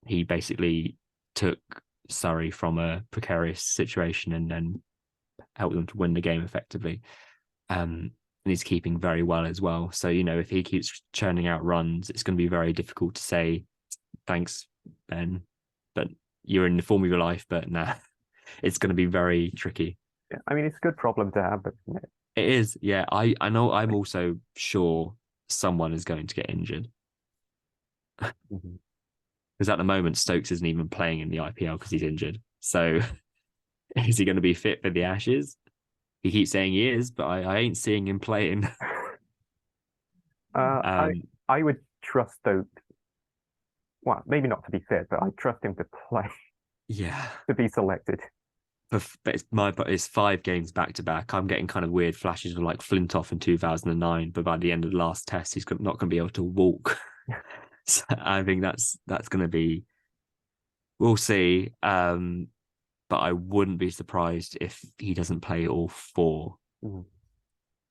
he basically took Surrey from a precarious situation and then helped them to win the game effectively. And he's keeping very well as well. So, if he keeps churning out runs, it's going to be very difficult to say, thanks, Ben, but you're in the form of your life, but nah, it's going to be very tricky. Yeah, I mean, it's a good problem to have, but It is, yeah. I know. I'm also sure someone is going to get injured because at the moment Stokes isn't even playing in the IPL because he's injured. So is he going to be fit for the Ashes? He keeps saying he is, but I ain't seeing him playing. I would trust Stokes. Well, maybe not to be fit, but I trust him to play, Yeah. to be selected. But it's 5 games back to back. I'm getting kind of weird flashes of like Flintoff in 2009, but by the end of the last test, he's not going to be able to walk. So I think that's going to be. We'll see. But I wouldn't be surprised if he doesn't play all 4.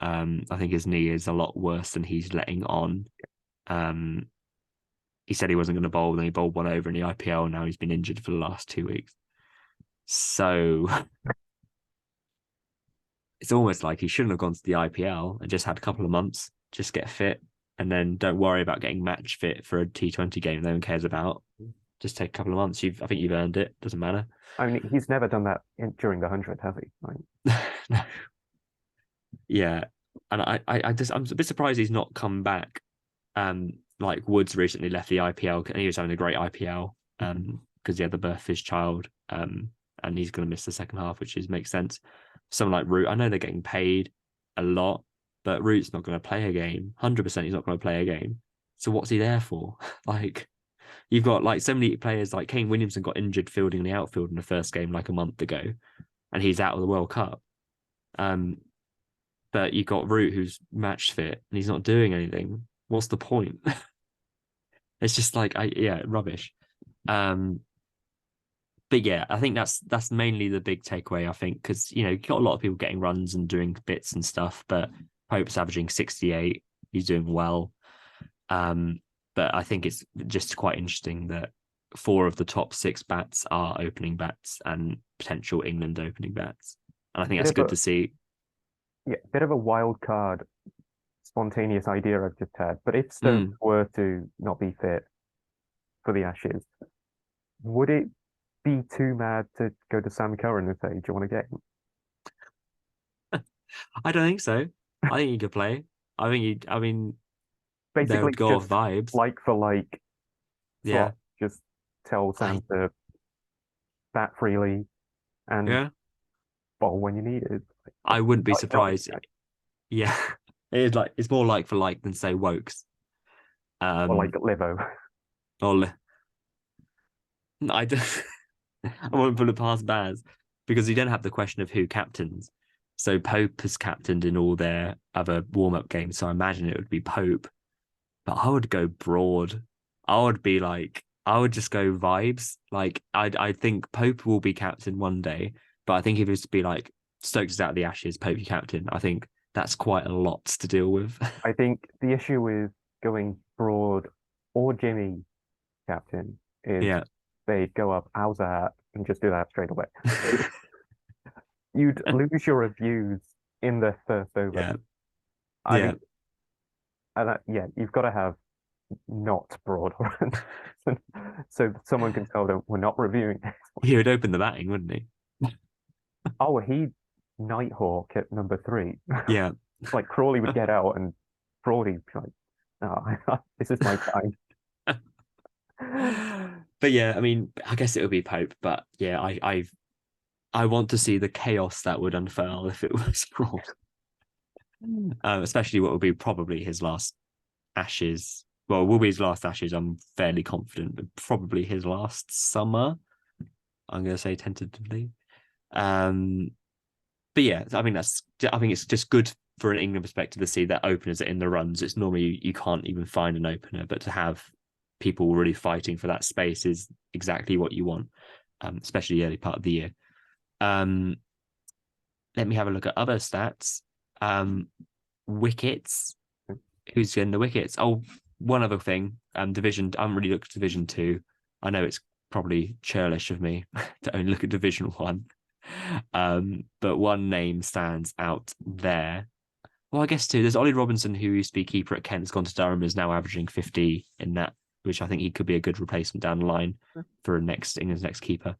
I think his knee is a lot worse than he's letting on. He said he wasn't going to bowl, then he bowled one over in the IPL. And now he's been injured for the last 2 weeks. So it's almost like he shouldn't have gone to the IPL and just had a couple of months, just get fit, and then don't worry about getting match fit for a T20 game no one cares about. Just take a couple of months. I think you've earned it. Doesn't matter. I mean, he's never done that during the 100, has he? No. Yeah, and I'm a bit surprised he's not come back. Like Woods recently left the IPL and he was having a great IPL because he had the birth of his child. And he's going to miss the second half, which makes sense. Someone like Root, I know they're getting paid a lot, but Root's not going to play a game. 100% he's not going to play a game. So what's he there for? Like, you've got like so many players like Kane Williamson got injured fielding in the outfield in the first game like a month ago, and he's out of the World Cup. But you've got Root who's match fit and he's not doing anything. What's the point? It's just like, rubbish. But yeah, I think that's mainly the big takeaway, I think, because you've got a lot of people getting runs and doing bits and stuff, but Pope's averaging 68. He's doing well. But I think it's just quite interesting that 4 of the top 6 bats are opening bats and potential England opening bats. And I think that's good to see. Yeah, bit of a wild card, spontaneous idea I've just had. But if Stokes were to not be fit for the Ashes, would it be too mad to go to Sam Curran and say, "Do you want to get him?" I don't think so. I think he could play. I mean, basically go just off vibes, like for like. Yeah, just tell Sam to bat freely and bowl when you need it. I wouldn't be surprised. Yeah, it's more like for like than say Wokes. Or like Livo. Or I don't. I won't put it past Baz because you don't have the question of who captains. So Pope has captained in all their other warm-up games, so I imagine it would be Pope. But I would go broad. I would just go vibes. Like I think Pope will be captain one day, but I think if it was to be like Stokes is out of the Ashes, Pope you captain, I think that's quite a lot to deal with. I think the issue with going broad or Jimmy captain is they'd go up, how's that? And just do that straight away. You'd lose your reviews in the first over. I think, you've got to have not broad so someone can tell them we're not reviewing this. He would open the batting, wouldn't he? Oh, he Nighthawk at number 3. Yeah. Like Crawley would get out and Crawley would be like, oh, this is my time. But yeah, I mean, I guess it would be Pope, but yeah, I want to see the chaos that would unfurl if it was Crawley. Especially what would be probably his last Ashes. Well, it will be his last Ashes, I'm fairly confident, but probably his last summer. I'm going to say tentatively. Um, but yeah, I think it's just good for an England perspective to see that openers are in the runs. It's normally you can't even find an opener, but to have people really fighting for that space is exactly what you want, especially the early part of the year. Um, let me have a look at other stats. Wickets. Who's getting the wickets? Oh, one other thing. Division. I haven't really looked at Division 2. I know it's probably churlish of me to only look at Division 1. But one name stands out there. Well, I guess two. There's Ollie Robinson, who used to be keeper at Kent, has gone to Durham, is now averaging 50 in that, which I think he could be a good replacement down the line for England's next keeper.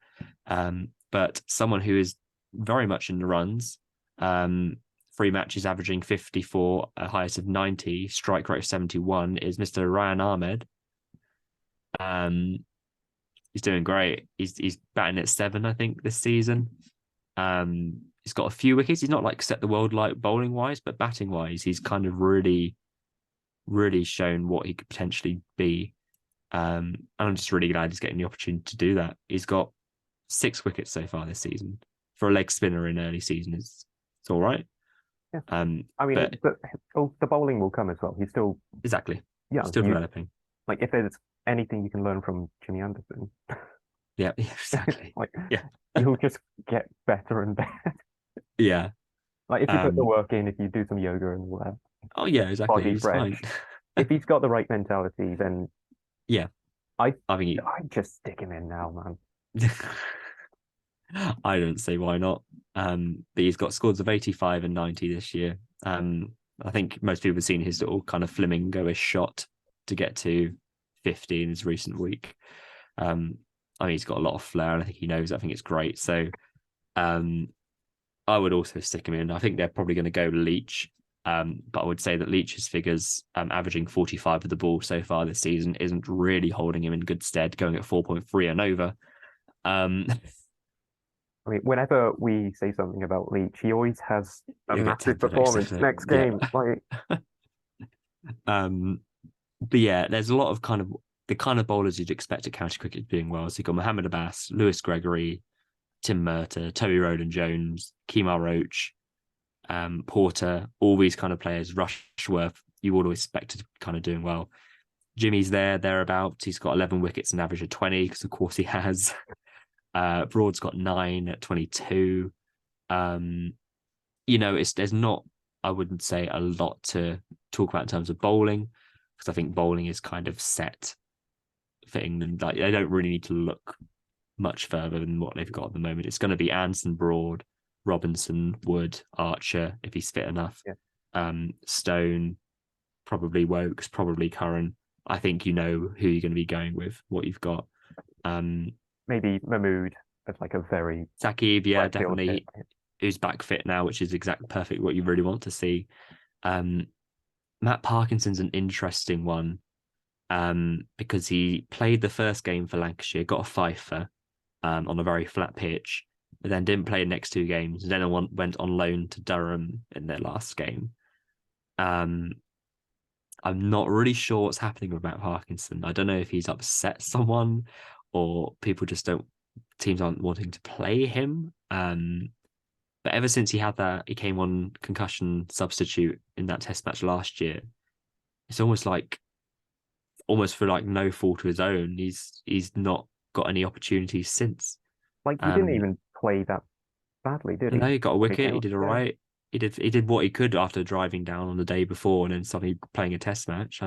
But someone who is very much in the runs, 3 matches averaging 54, a highest of 90, strike rate of 71, is Mr. Ryan Ahmed. He's doing great. He's batting at 7, I think, this season. He's got a few wickets. He's not like set the world like bowling wise, but batting wise, he's kind of really, really shown what he could potentially be. And I'm just really glad he's getting the opportunity to do that. He's got 6 wickets so far this season. For a leg spinner in early season, it's all right. Yeah. I mean, the bowling will come as well. He's still exactly young. Still developing. Like if there's anything you can learn from Jimmy Anderson, yeah, exactly. like yeah, you'll just get better and better. Yeah. Like if you put the work in, if you do some yoga and all that, Oh yeah, exactly. body He's fresh. fine. If he's got the right mentality, then yeah, I think I'd just stick him in now, man. I don't see why not. But he's got scores of 85 and 90 this year. I think most people have seen his little kind of flamingo-ish shot to get to 50 in his recent week. I mean, he's got a lot of flair, and I think he knows. I think it's great. So, I would also stick him in. I think they're probably going to go Leach. But I would say that Leach's figures, averaging 45 of the ball so far this season, isn't really holding him in good stead, going at 4.3 and over. I mean, whenever we say something about Leach, he always has a massive performance next game. Like, but yeah, there's a lot of the kind of bowlers you'd expect at county cricket doing well. So you've got Mohammed Abbas, Lewis Gregory, Tim Murtagh, Toby Rowland Jones, Kemar Roach, Porter, all these kind of players. Rushworth, you would always expect to kind of doing well. Jimmy's thereabouts. He's got 11 wickets, an average of 20, because of course he has. Broad's got 9 at 22. There's not, I wouldn't say, a lot to talk about in terms of bowling, because I think bowling is kind of set for England. Like, they don't really need to look much further than what they've got at the moment. It's going to be Anderson, Broad, Robinson, Wood, Archer, if he's fit enough. Yeah. Stone, probably Wokes, probably Curran. I think you know who you're going to be going with, what you've got. Maybe Mahmood as like a very Saqib, yeah, definitely. Who's back fit now, which is exactly perfect what you really want to see. Matt Parkinson's an interesting one, because he played the first game for Lancashire, got a fifer on a very flat pitch, but then didn't play the next 2 games, and then went on loan to Durham in their last game. I'm not really sure what's happening with Matt Parkinson. I don't know if he's upset someone, or teams aren't wanting to play him. But ever since he came on concussion substitute in that test match last year, it's almost for like no fault of his own. He's not got any opportunities since. Like, he didn't even play that badly, did he? No, he got a wicket. He did all right. He did what he could after driving down on the day before and then suddenly playing a test match.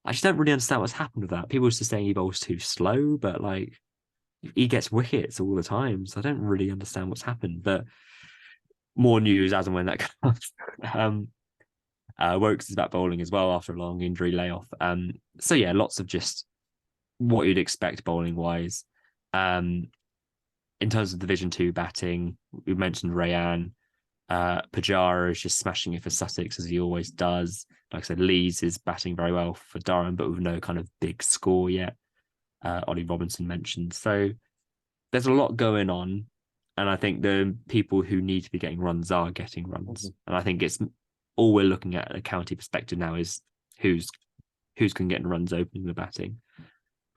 I just don't really understand what's happened with that. People are just saying he bowls too slow, but like, he gets wickets all the time. So I don't really understand what's happened. But more news as and when that comes. Wokes is back bowling as well after a long injury layoff. So yeah, lots of just what you'd expect bowling wise. In terms of Division 2 batting, we mentioned Rayan. Pujara is just smashing it for Sussex, as he always does. Like I said, Lees is batting very well for Durham, but with no kind of big score yet. Ollie Robinson mentioned. So there's a lot going on. And I think the people who need to be getting runs are getting runs. And I think it's all we're looking at a county perspective now is who's can get runs open in the batting.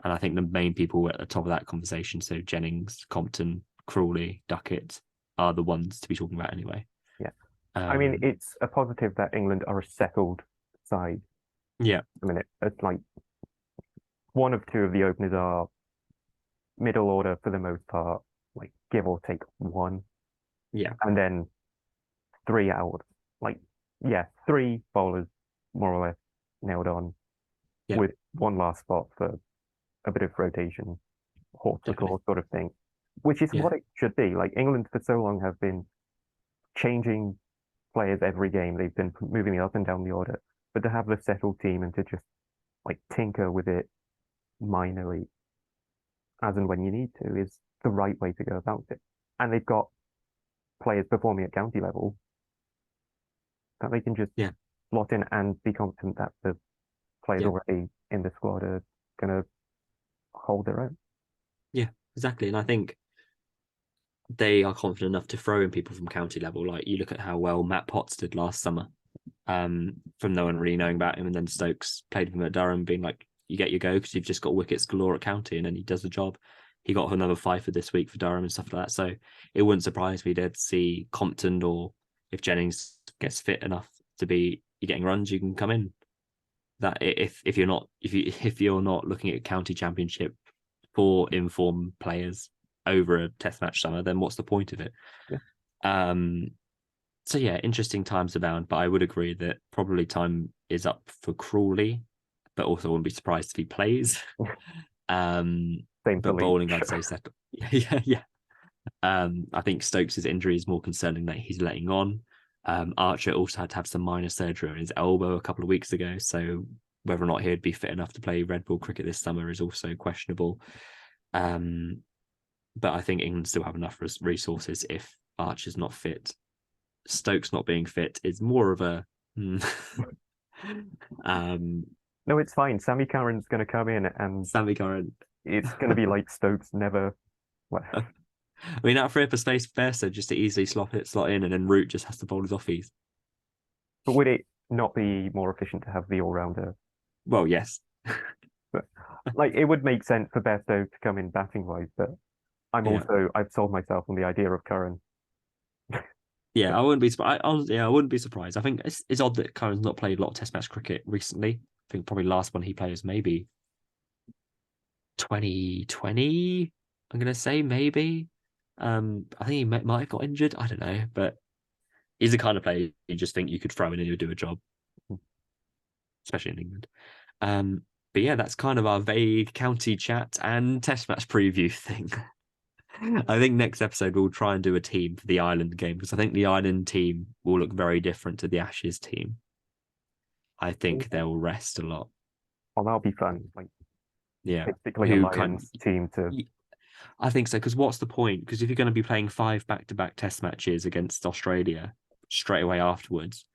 And I think the main people at the top of that conversation, so Jennings, Compton, Crawley, Duckett, are the ones to be talking about anyway. Yeah. I mean, Um, it's a positive that England are a settled side. yeah, I mean, it's like one of two of the openers are middle order for the most part, like give or take one, yeah, and then three out, like yeah, three bowlers more or less nailed on yeah, with one last spot for a bit of rotation, horse for definitely. course sort of thing, which is Yeah, what it should be. Like England for so long have been changing players every game. They've been moving up and down the order, but to have the settled team and to just like tinker with it minorly as and when you need to is the right way to go about it. And they've got players performing at county level that they can just yeah, slot in and be confident that the players yeah, already in the squad are going to hold their own. yeah, exactly. And I think they are confident enough to throw in people from county level. Like you look at how well Matt Potts did last summer, from no one really knowing about him, and then Stokes played with him at Durham, being like, "You get your go because you've just got wickets galore at county," and then he does the job. He got another five for this week for Durham and stuff like that. So it wouldn't surprise me to see Compton, or if Jennings gets fit enough to be you're getting runs, you can come in. That if you're not if you're not looking at county championship for informed players over a test match summer, then what's the point of it? Yeah. Um, so yeah, interesting times abound, but I would agree that probably time is up for Crawley, but also wouldn't be surprised if he plays. Um, Same for but Leach. bowling, I'd say settle. Yeah, yeah. I think Stokes' injury is more concerning that he's letting on. Archer also had to have some minor surgery on his elbow a couple of weeks ago, so whether or not he'd be fit enough to play red ball cricket this summer is also questionable. Um, but I think England still have enough resources if Archer's not fit. Stokes not being fit is more of a um, No, it's fine. Sammy Curran's going to come in and Sammy Curran. it's going to be like Stokes never. Well, I mean, that free up a space for Bairstow just to easily slot in, and then Root just has to bowl his offies. but would it not be more efficient to have the all-rounder? Well, yes. But like, it would make sense for Bairstow to come in batting wise, but Yeah. I've sold myself on the idea of Curran. Yeah, I wouldn't be surprised. I wouldn't be surprised. I think it's odd that Curran's not played a lot of Test match cricket recently. I think probably last one he played was maybe 2020. I'm gonna say maybe. I think he might have got injured. I don't know, but he's the kind of player you just think you could throw in and he'll do a job, especially in England. But yeah, that's kind of our vague county chat and Test match preview thing. I think next episode we'll try and do a team for the Ireland game because I think the Ireland team will look very different to the Ashes team. I think they'll rest a lot. Oh, that'll be fun. Like Yeah. basically a Who kind Lions team to. I think so, because what's the point? Because if you're going to be playing five back-to-back test matches against Australia straight away afterwards,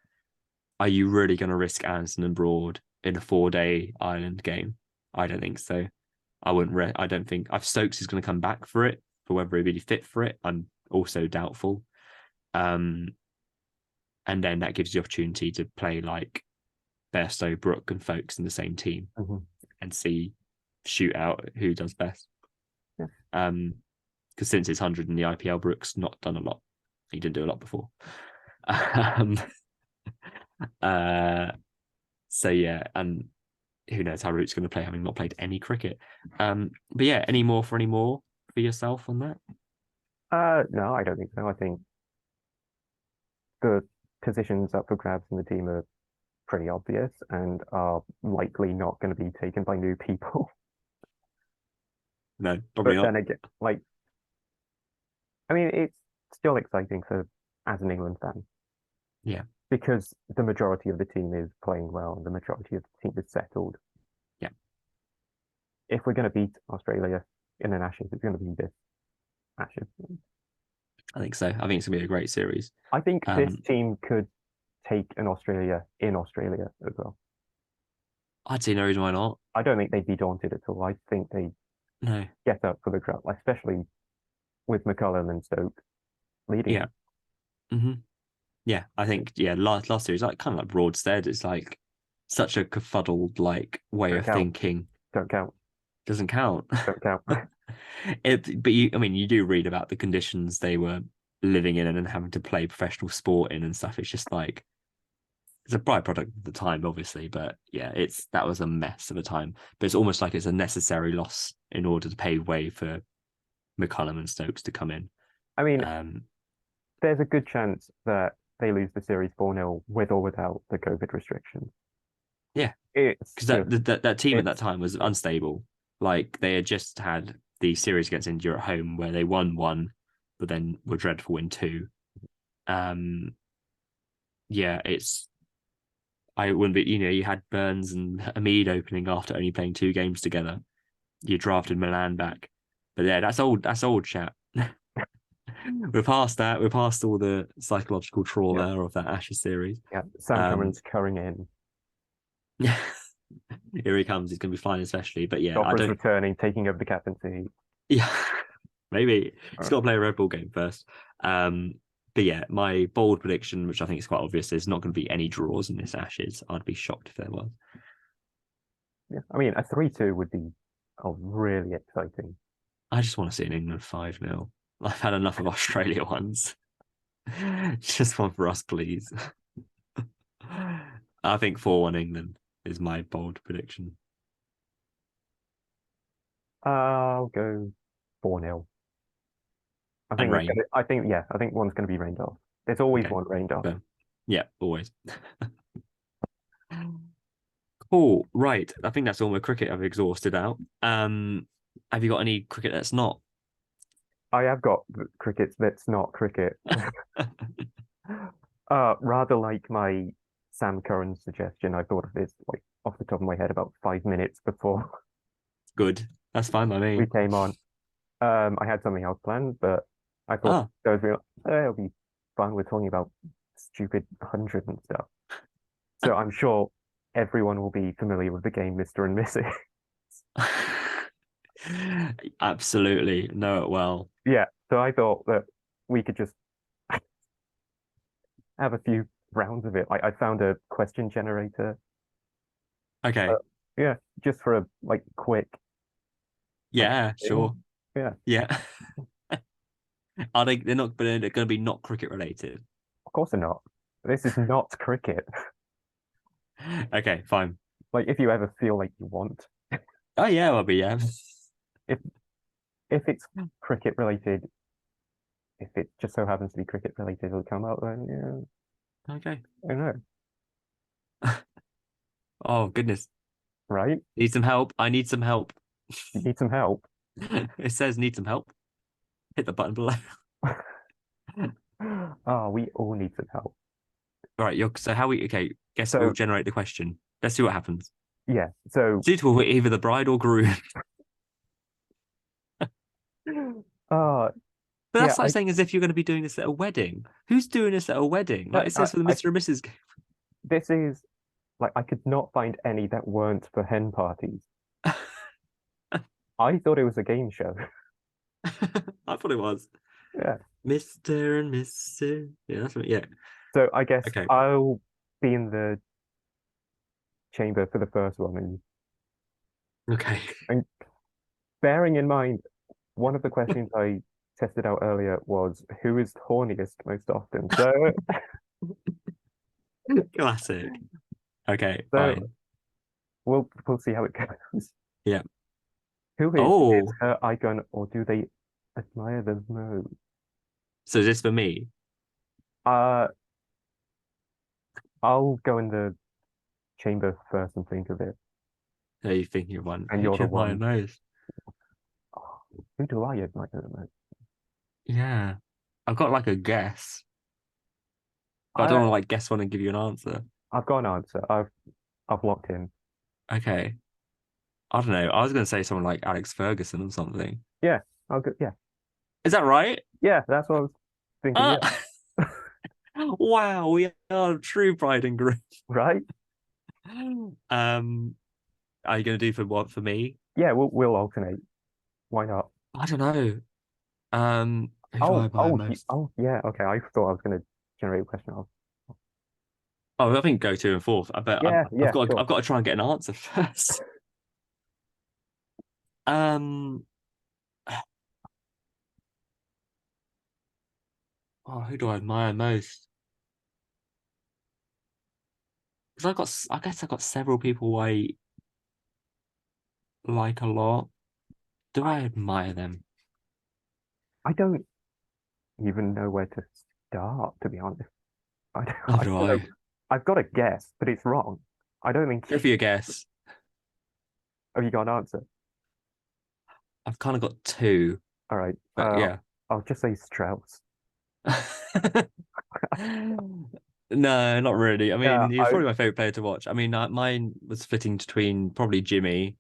are you really going to risk Anderson and Broad in a 4-day Ireland game? I don't think so. I wouldn't. I don't think. If Stokes is going to come back for it, for whether he'd be fit for it, I'm also doubtful. Um, and then that gives you the opportunity to play like Bairstow, Brook, and Folkes in the same team Mhm. and see shoot out who does best. Yeah. Because since it's 100 in the IPL, Brook's not done a lot. He didn't do a lot before. Um, uh, so yeah, and who knows how Root's going to play, having not played any cricket. But yeah, any more for yourself on that? No, I don't think so. I think the positions up for grabs in the team are pretty obvious and are likely not going to be taken by new people. No, probably But not. then again, like, I mean, it's still exciting for as an England fan Yeah, because the majority of the team is playing well and the majority of the team is settled. yeah, If we're going to beat Australia in an Ashes, it's going to be this Ashes. I think so. I think it's going to be a great series. I think this Um, team could take an Australia in Australia as well. I'd say no reason why not. I don't think they'd be daunted at all. I think they No, get up for the crowd, especially with McCullum and Stoke leading yeah, them. hmm yeah. I think last series, like kind of like Broad said, it's like such a kerfuddled like way Don't of count. thinking. Don't count. Doesn't count. Don't count. But I mean, you do read about the conditions they were living in and having to play professional sport in and stuff. It's just like it's a byproduct of the time, obviously, but yeah, that was a mess of a time. But it's almost like it's a necessary loss in order to pave way for McCullum and Stokes to come in. I mean, Um, there's a good chance that they lose the series 4-0 with or without the COVID restrictions. yeah, It's because just that team at that it's time was unstable. Like they had just had the series against India at home where they won one, but then were dreadful in two. Um, yeah, I wouldn't be. You had Burns and Hamid opening after only playing two games together. You drafted Milan back, but yeah, that's old. That's old chat. We're past that. We're past all the psychological yeah, trauma of that Ashes series. yeah. Sam Um, Curran's curring in. here he comes. He's going to be flying, especially. But yeah, I Chopper's don't. returning, taking over the captaincy. Yeah, maybe he's Uh, got to play a Red Bull game first. Um, but yeah, my bold prediction, which I think is quite obvious, is not going to be any draws in this Ashes. I'd be shocked if there was. yeah. I mean, a 3-2 would be really exciting. I just want to see an England 5-0. I've had enough of Australia ones. Just one for us, please. I think 4-1 England is my bold prediction. I'll go 4-0. And rain. I think one's gonna be rained off. There's always Okay. one rained off. So, yeah, always. Cool. Right. I think that's all my cricket I've exhausted out. Have you got any cricket that's not? I have got cricket that's not cricket. Rather like my Sam Curran suggestion, I thought of this like off the top of my head about 5 minutes before Good. That's fine by we me. came on. I had something else planned, but I thought Ah, those were it'll be fun. We're talking about stupid 100 and stuff. So I'm sure everyone will be familiar with the game Mr. and Mrs. absolutely. Know it well. Yeah, so I thought that we could just have a few rounds of it. I found a question generator. Uh, Okay. yeah, just for a like quick like Yeah, thing. sure. Yeah, Yeah. Are they? They're not. But they're going to be not cricket related. of course they're not. This is not cricket. Okay, fine. Like if you ever feel like you want, Oh yeah, I'll be yeah. if if it's cricket related, if it just so happens to be cricket related, it'll come out then. Yeah, Okay. I don't know, Oh goodness. right? Need some help. I need some help. You need some help. It says need some help. Hit the button below. Oh, we all need some help. All right, so how we okay, guess we'll So generate the question. Let's see what happens. yeah, so Suitable for either the bride or groom. uh But yeah, that's like saying as if you're going to be doing this at a wedding. Who's doing this at a wedding? Like it says for the I Mr. and Mrs. this is like I could not find any that weren't for hen parties. I thought it was a game show. I thought it was Yeah. Mr. and Mrs. Yeah, that's what, yeah. So I guess Okay. I'll be in the chamber for the first one Okay. and bearing in mind one of the questions I tested out earlier was who is horniest most often. Classic. Okay, So fine. we'll see how it goes. Yeah. Who is Oh, her icon or do they admire the most? so is this for me? Uh I'll go in the chamber first and think of it. Are you thinking of one? And Who you're do the you admire one. most? Oh, who do I admire the most? Yeah. I've got like a guess, but I don't I want to like guess one and give you an answer. I've got an answer. I've locked in. Okay. I don't know. I was going to say someone like Alex Ferguson or something. Yeah, I'll go. Yeah, Is that right? yeah. That's what I was thinking. Uh, Yeah, wow, we are true bride and groom. right. Um, are you going to do for what for me? Yeah, we'll alternate. Why not? I don't know. Who do I Oh, admire most? oh, yeah. Okay, I thought I was gonna generate a question. Oh, I think go two and fourth. I bet Yeah, I've yeah, got sure. I've got to try and get an answer first. Um, oh, who do I admire most? Because I guess I've got several people I like a lot. Do I, I admire them? I don't even know where to start, to be honest. Nor I do don't know. I. I've got a guess, but it's wrong. I don't think. Go for your guess. Have you got an answer? I've kind of got two, All right. but yeah. I'll just say Strauss. No, not really. I Yeah, mean, he was I. probably my favorite player to watch. I mean, mine was splitting between probably Jimmy,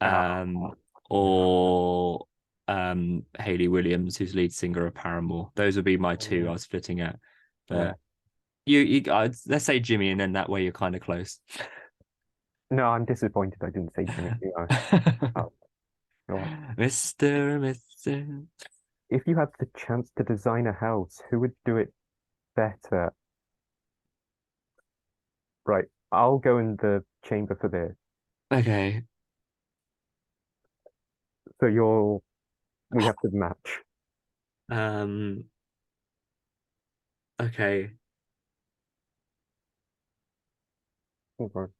Uh, um, or Hayley Williams, who's lead singer of Paramore. Those would be my two I was splitting at. yeah. But let's say Jimmy, and then that way you're kind of close. No, I'm disappointed I didn't say Jimmy. To be honest. Oh, God. Mr. If you had the chance to design a house, who would do it better? Right. I'll go in the chamber for this. Okay. So we have to match. Um, okay. Okay.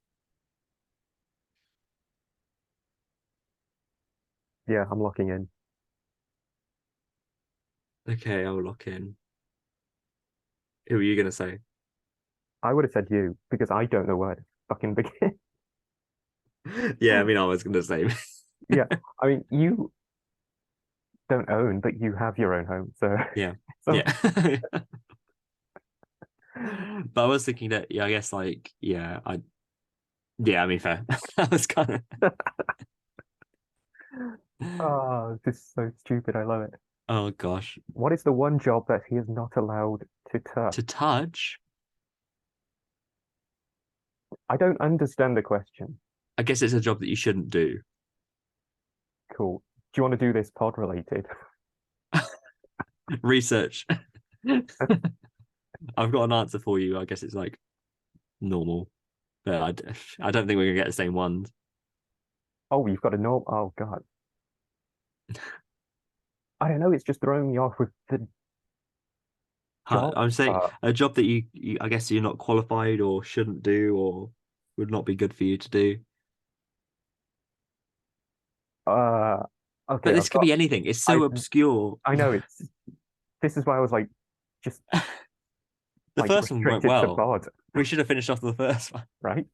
Yeah, I'm locking in. Okay, I'll lock in. Who are you gonna say? I would have said you because I don't know where to fucking begin. Yeah, I mean, I was gonna say. Yeah, I mean, you don't own, but you have your own home. So, Yeah. so Yeah. But I was thinking that, yeah, I guess like, yeah, I mean, fair. I was kind of, oh, this is so stupid. I love it. oh gosh, What is the one job that he is not allowed to touch? to touch. I don't understand the question. I guess it's a job that you shouldn't do. Cool. Do you want to do this pod related? Research. I've got an answer for you. I guess it's like normal, but I don't think we're gonna get the same ones. Oh, you've got a norm. Oh God, I don't know. It's just throwing me off with the job. I'm saying Uh, a job that I guess you're not qualified or shouldn't do or would not be good for you to do. uh, okay, But I've this could got. be anything. It's I so obscure. I know it's. This is why I was like, just The like first one went restricted to well. pod, We should have finished off the first one. right?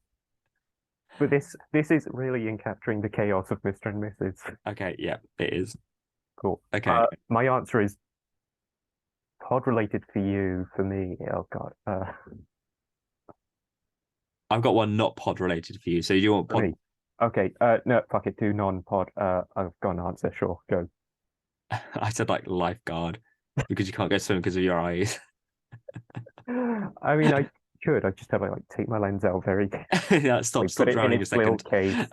But this is really in capturing the chaos of Mr. and Mrs. Okay, yeah, it is. Cool. Okay, My answer is pod related for you. For me, oh God. I've got one not pod related for you. So do you want For pod? me. Okay. No, fuck it. Do non-pod. I've got an answer. Sure, go. I said like lifeguard because you can't go swim because of your eyes. I mean, I could. I just have to like take my lens out very Yeah, stop, carefully, put stop it in drowning a its little second. case.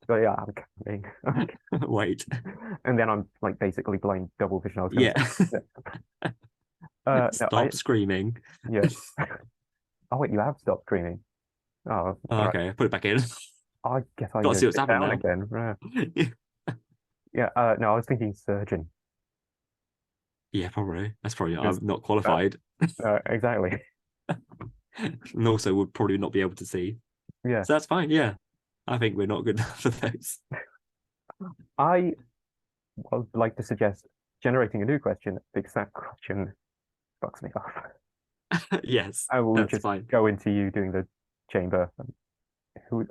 But yeah, I'm coming. Wait, And then I'm like basically blind double vision. I was gonna yeah, say. No, stop screaming. yeah. Oh wait, you have stopped screaming. Oh, Oh, all right. okay, put it back in. I guess I Got to go see what's sit happened down now. again. Yeah. No, I was thinking surgeon. Yeah, probably. That's probably Because I'm not uh, qualified, exactly. and also would probably not be able to see. Yeah. So that's fine. Yeah, I think we're not good enough for those. I would like to suggest generating a new question because that question fucks me off. Yes, I will that's just fine. go into you doing the chamber. Who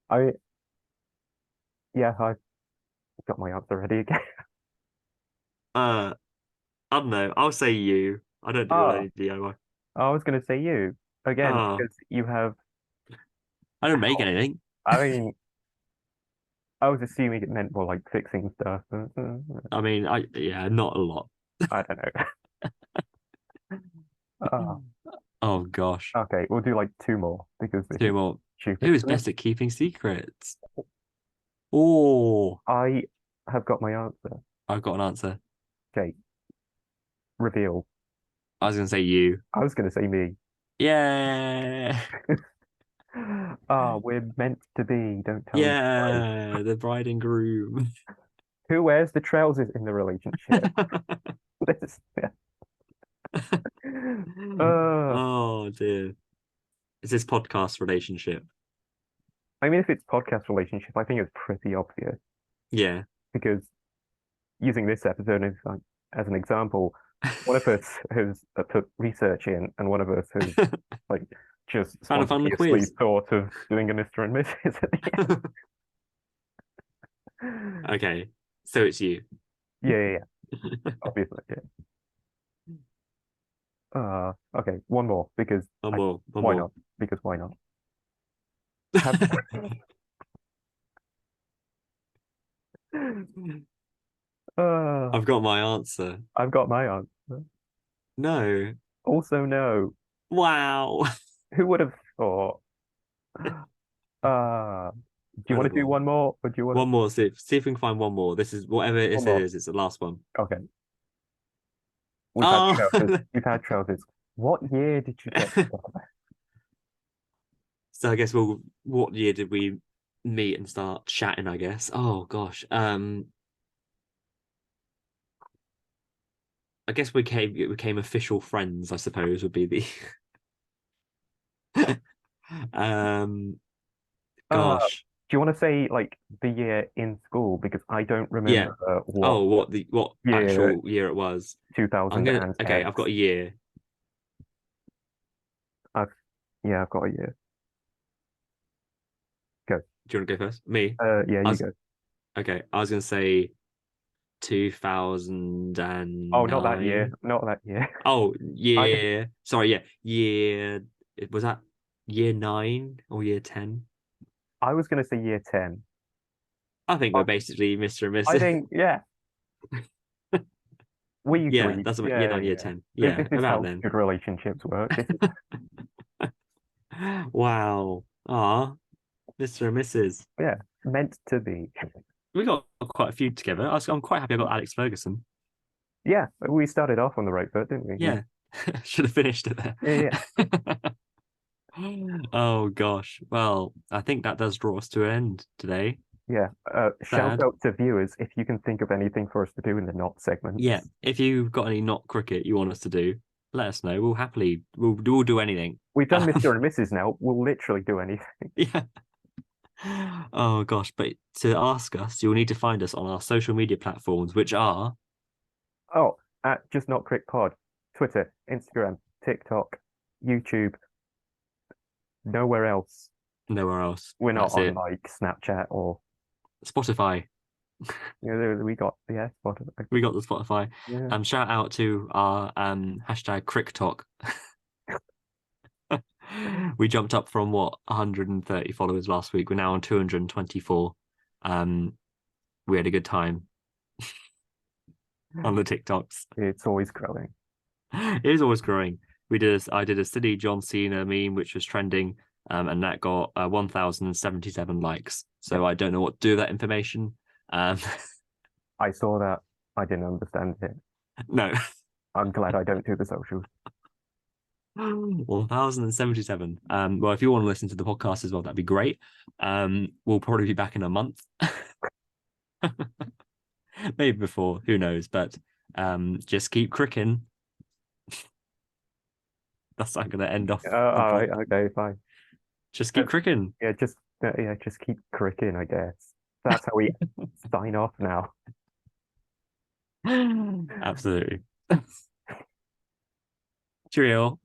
I yeah, I got my answer ready again. I don't know. I'll say you. I don't do Oh, any DIY. I was gonna say you again Oh, because you have. I don't make anything. I mean, I was assuming it meant more like fixing stuff. I mean, yeah, not a lot. I don't know. Uh, Oh gosh, okay, we'll do like two more because this two is more. stupid. Who is best at keeping secrets? Oh, I have got my answer. I've got an answer. Okay, reveal. I was gonna say you. I was gonna say me. Yeah. Ah, we're meant to be. Don't tell me twice. Yeah, the bride and groom. Who wears the trousers in the relationship? This uh, Oh dear. Is this podcast relationship? I mean, if it's podcast relationship, I think it's pretty obvious Yeah. because using this episode as an example, one of us has put research in, and one of us has like just Found a fun spontaneously quiz. thought of doing a Mr. and Mrs. at the end. Okay, so it's you. Yeah, yeah, yeah, obviously, yeah. Okay, one more because One I more, one why more. not? Because why not? Have uh, I've got my answer. I've got my answer. No. Also, no. Wow. Who would have thought? Do you want to do Incredible. one more, or do you want to One more. See if we can find one more. This is whatever one this more? is. It's the last one. Okay, we've had Oh, trousers. We've had trousers. What year did you get together? so I guess what year did we meet and start chatting, I guess? Oh gosh. I guess we became official friends, I suppose would be the um Uh, gosh. do you want to say like the year in school? Because I don't Yeah. remember what Oh, what year actual year it was? I'm gonna okay, 2010. I've got a year. I've yeah, I've got a year. Go. Do you want to go first? Me? Yeah, I you was go. okay, I was gonna say Oh, not that year. 2009. Not that year. Oh, I think year. Sorry, yeah. Year. Was that year 9 or year 10? I was gonna say year 10. I think we're Oh, basically Mr. and I Mrs. think yeah, we Yeah, agreed. that's about year Yeah, 9, year yeah. 10. This Yeah, is about how then. good relationships work. This is Wow. Ah, Mr. and Mrs. yeah, meant to be. We got quite a few together. I'm quite happy I got Alex Ferguson. Yeah, we started off on the right foot, didn't we? Yeah, should have finished it there. Yeah, yeah, Oh gosh. Well, I think that does draw us to an end today. yeah. Shout Sad. out to viewers if you can think of anything for us to do in the not Yeah, segments. if you've got any not cricket you want us to do, let us know. We'll do anything. We've done Mr. and Mrs. now. We'll literally do anything. Yeah. Oh gosh, but to ask us, you'll need to find us on our social media platforms, which are Oh, at Just Not Crick Pod, Twitter, Instagram, TikTok, YouTube, nowhere else. nowhere else. We're not That's on it. like Snapchat or Spotify. we got yeah, Spotify. We got the Spotify. Yeah, Shout out to our hashtag CrickTalk. We jumped up from what 130 followers last week. We're now on 224. We had a good time on the TikToks. it's always growing. It is always growing. I did a silly John Cena meme which was trending, and that got 1,077 likes. Yep, So I don't know what to do with that information. Um, I saw that. I didn't understand it. no, I'm glad I don't do the socials. 1,077. Well, if you want to listen to the podcast as well, that'd be great. We'll probably be back in a month, maybe before, who knows? But just keep cricking. That's how I'm gonna end off the All pod. right, okay, fine. Just Uh, keep cricking. yeah, just keep cricking, I guess. That's how we sign off now. Absolutely. Cheerio.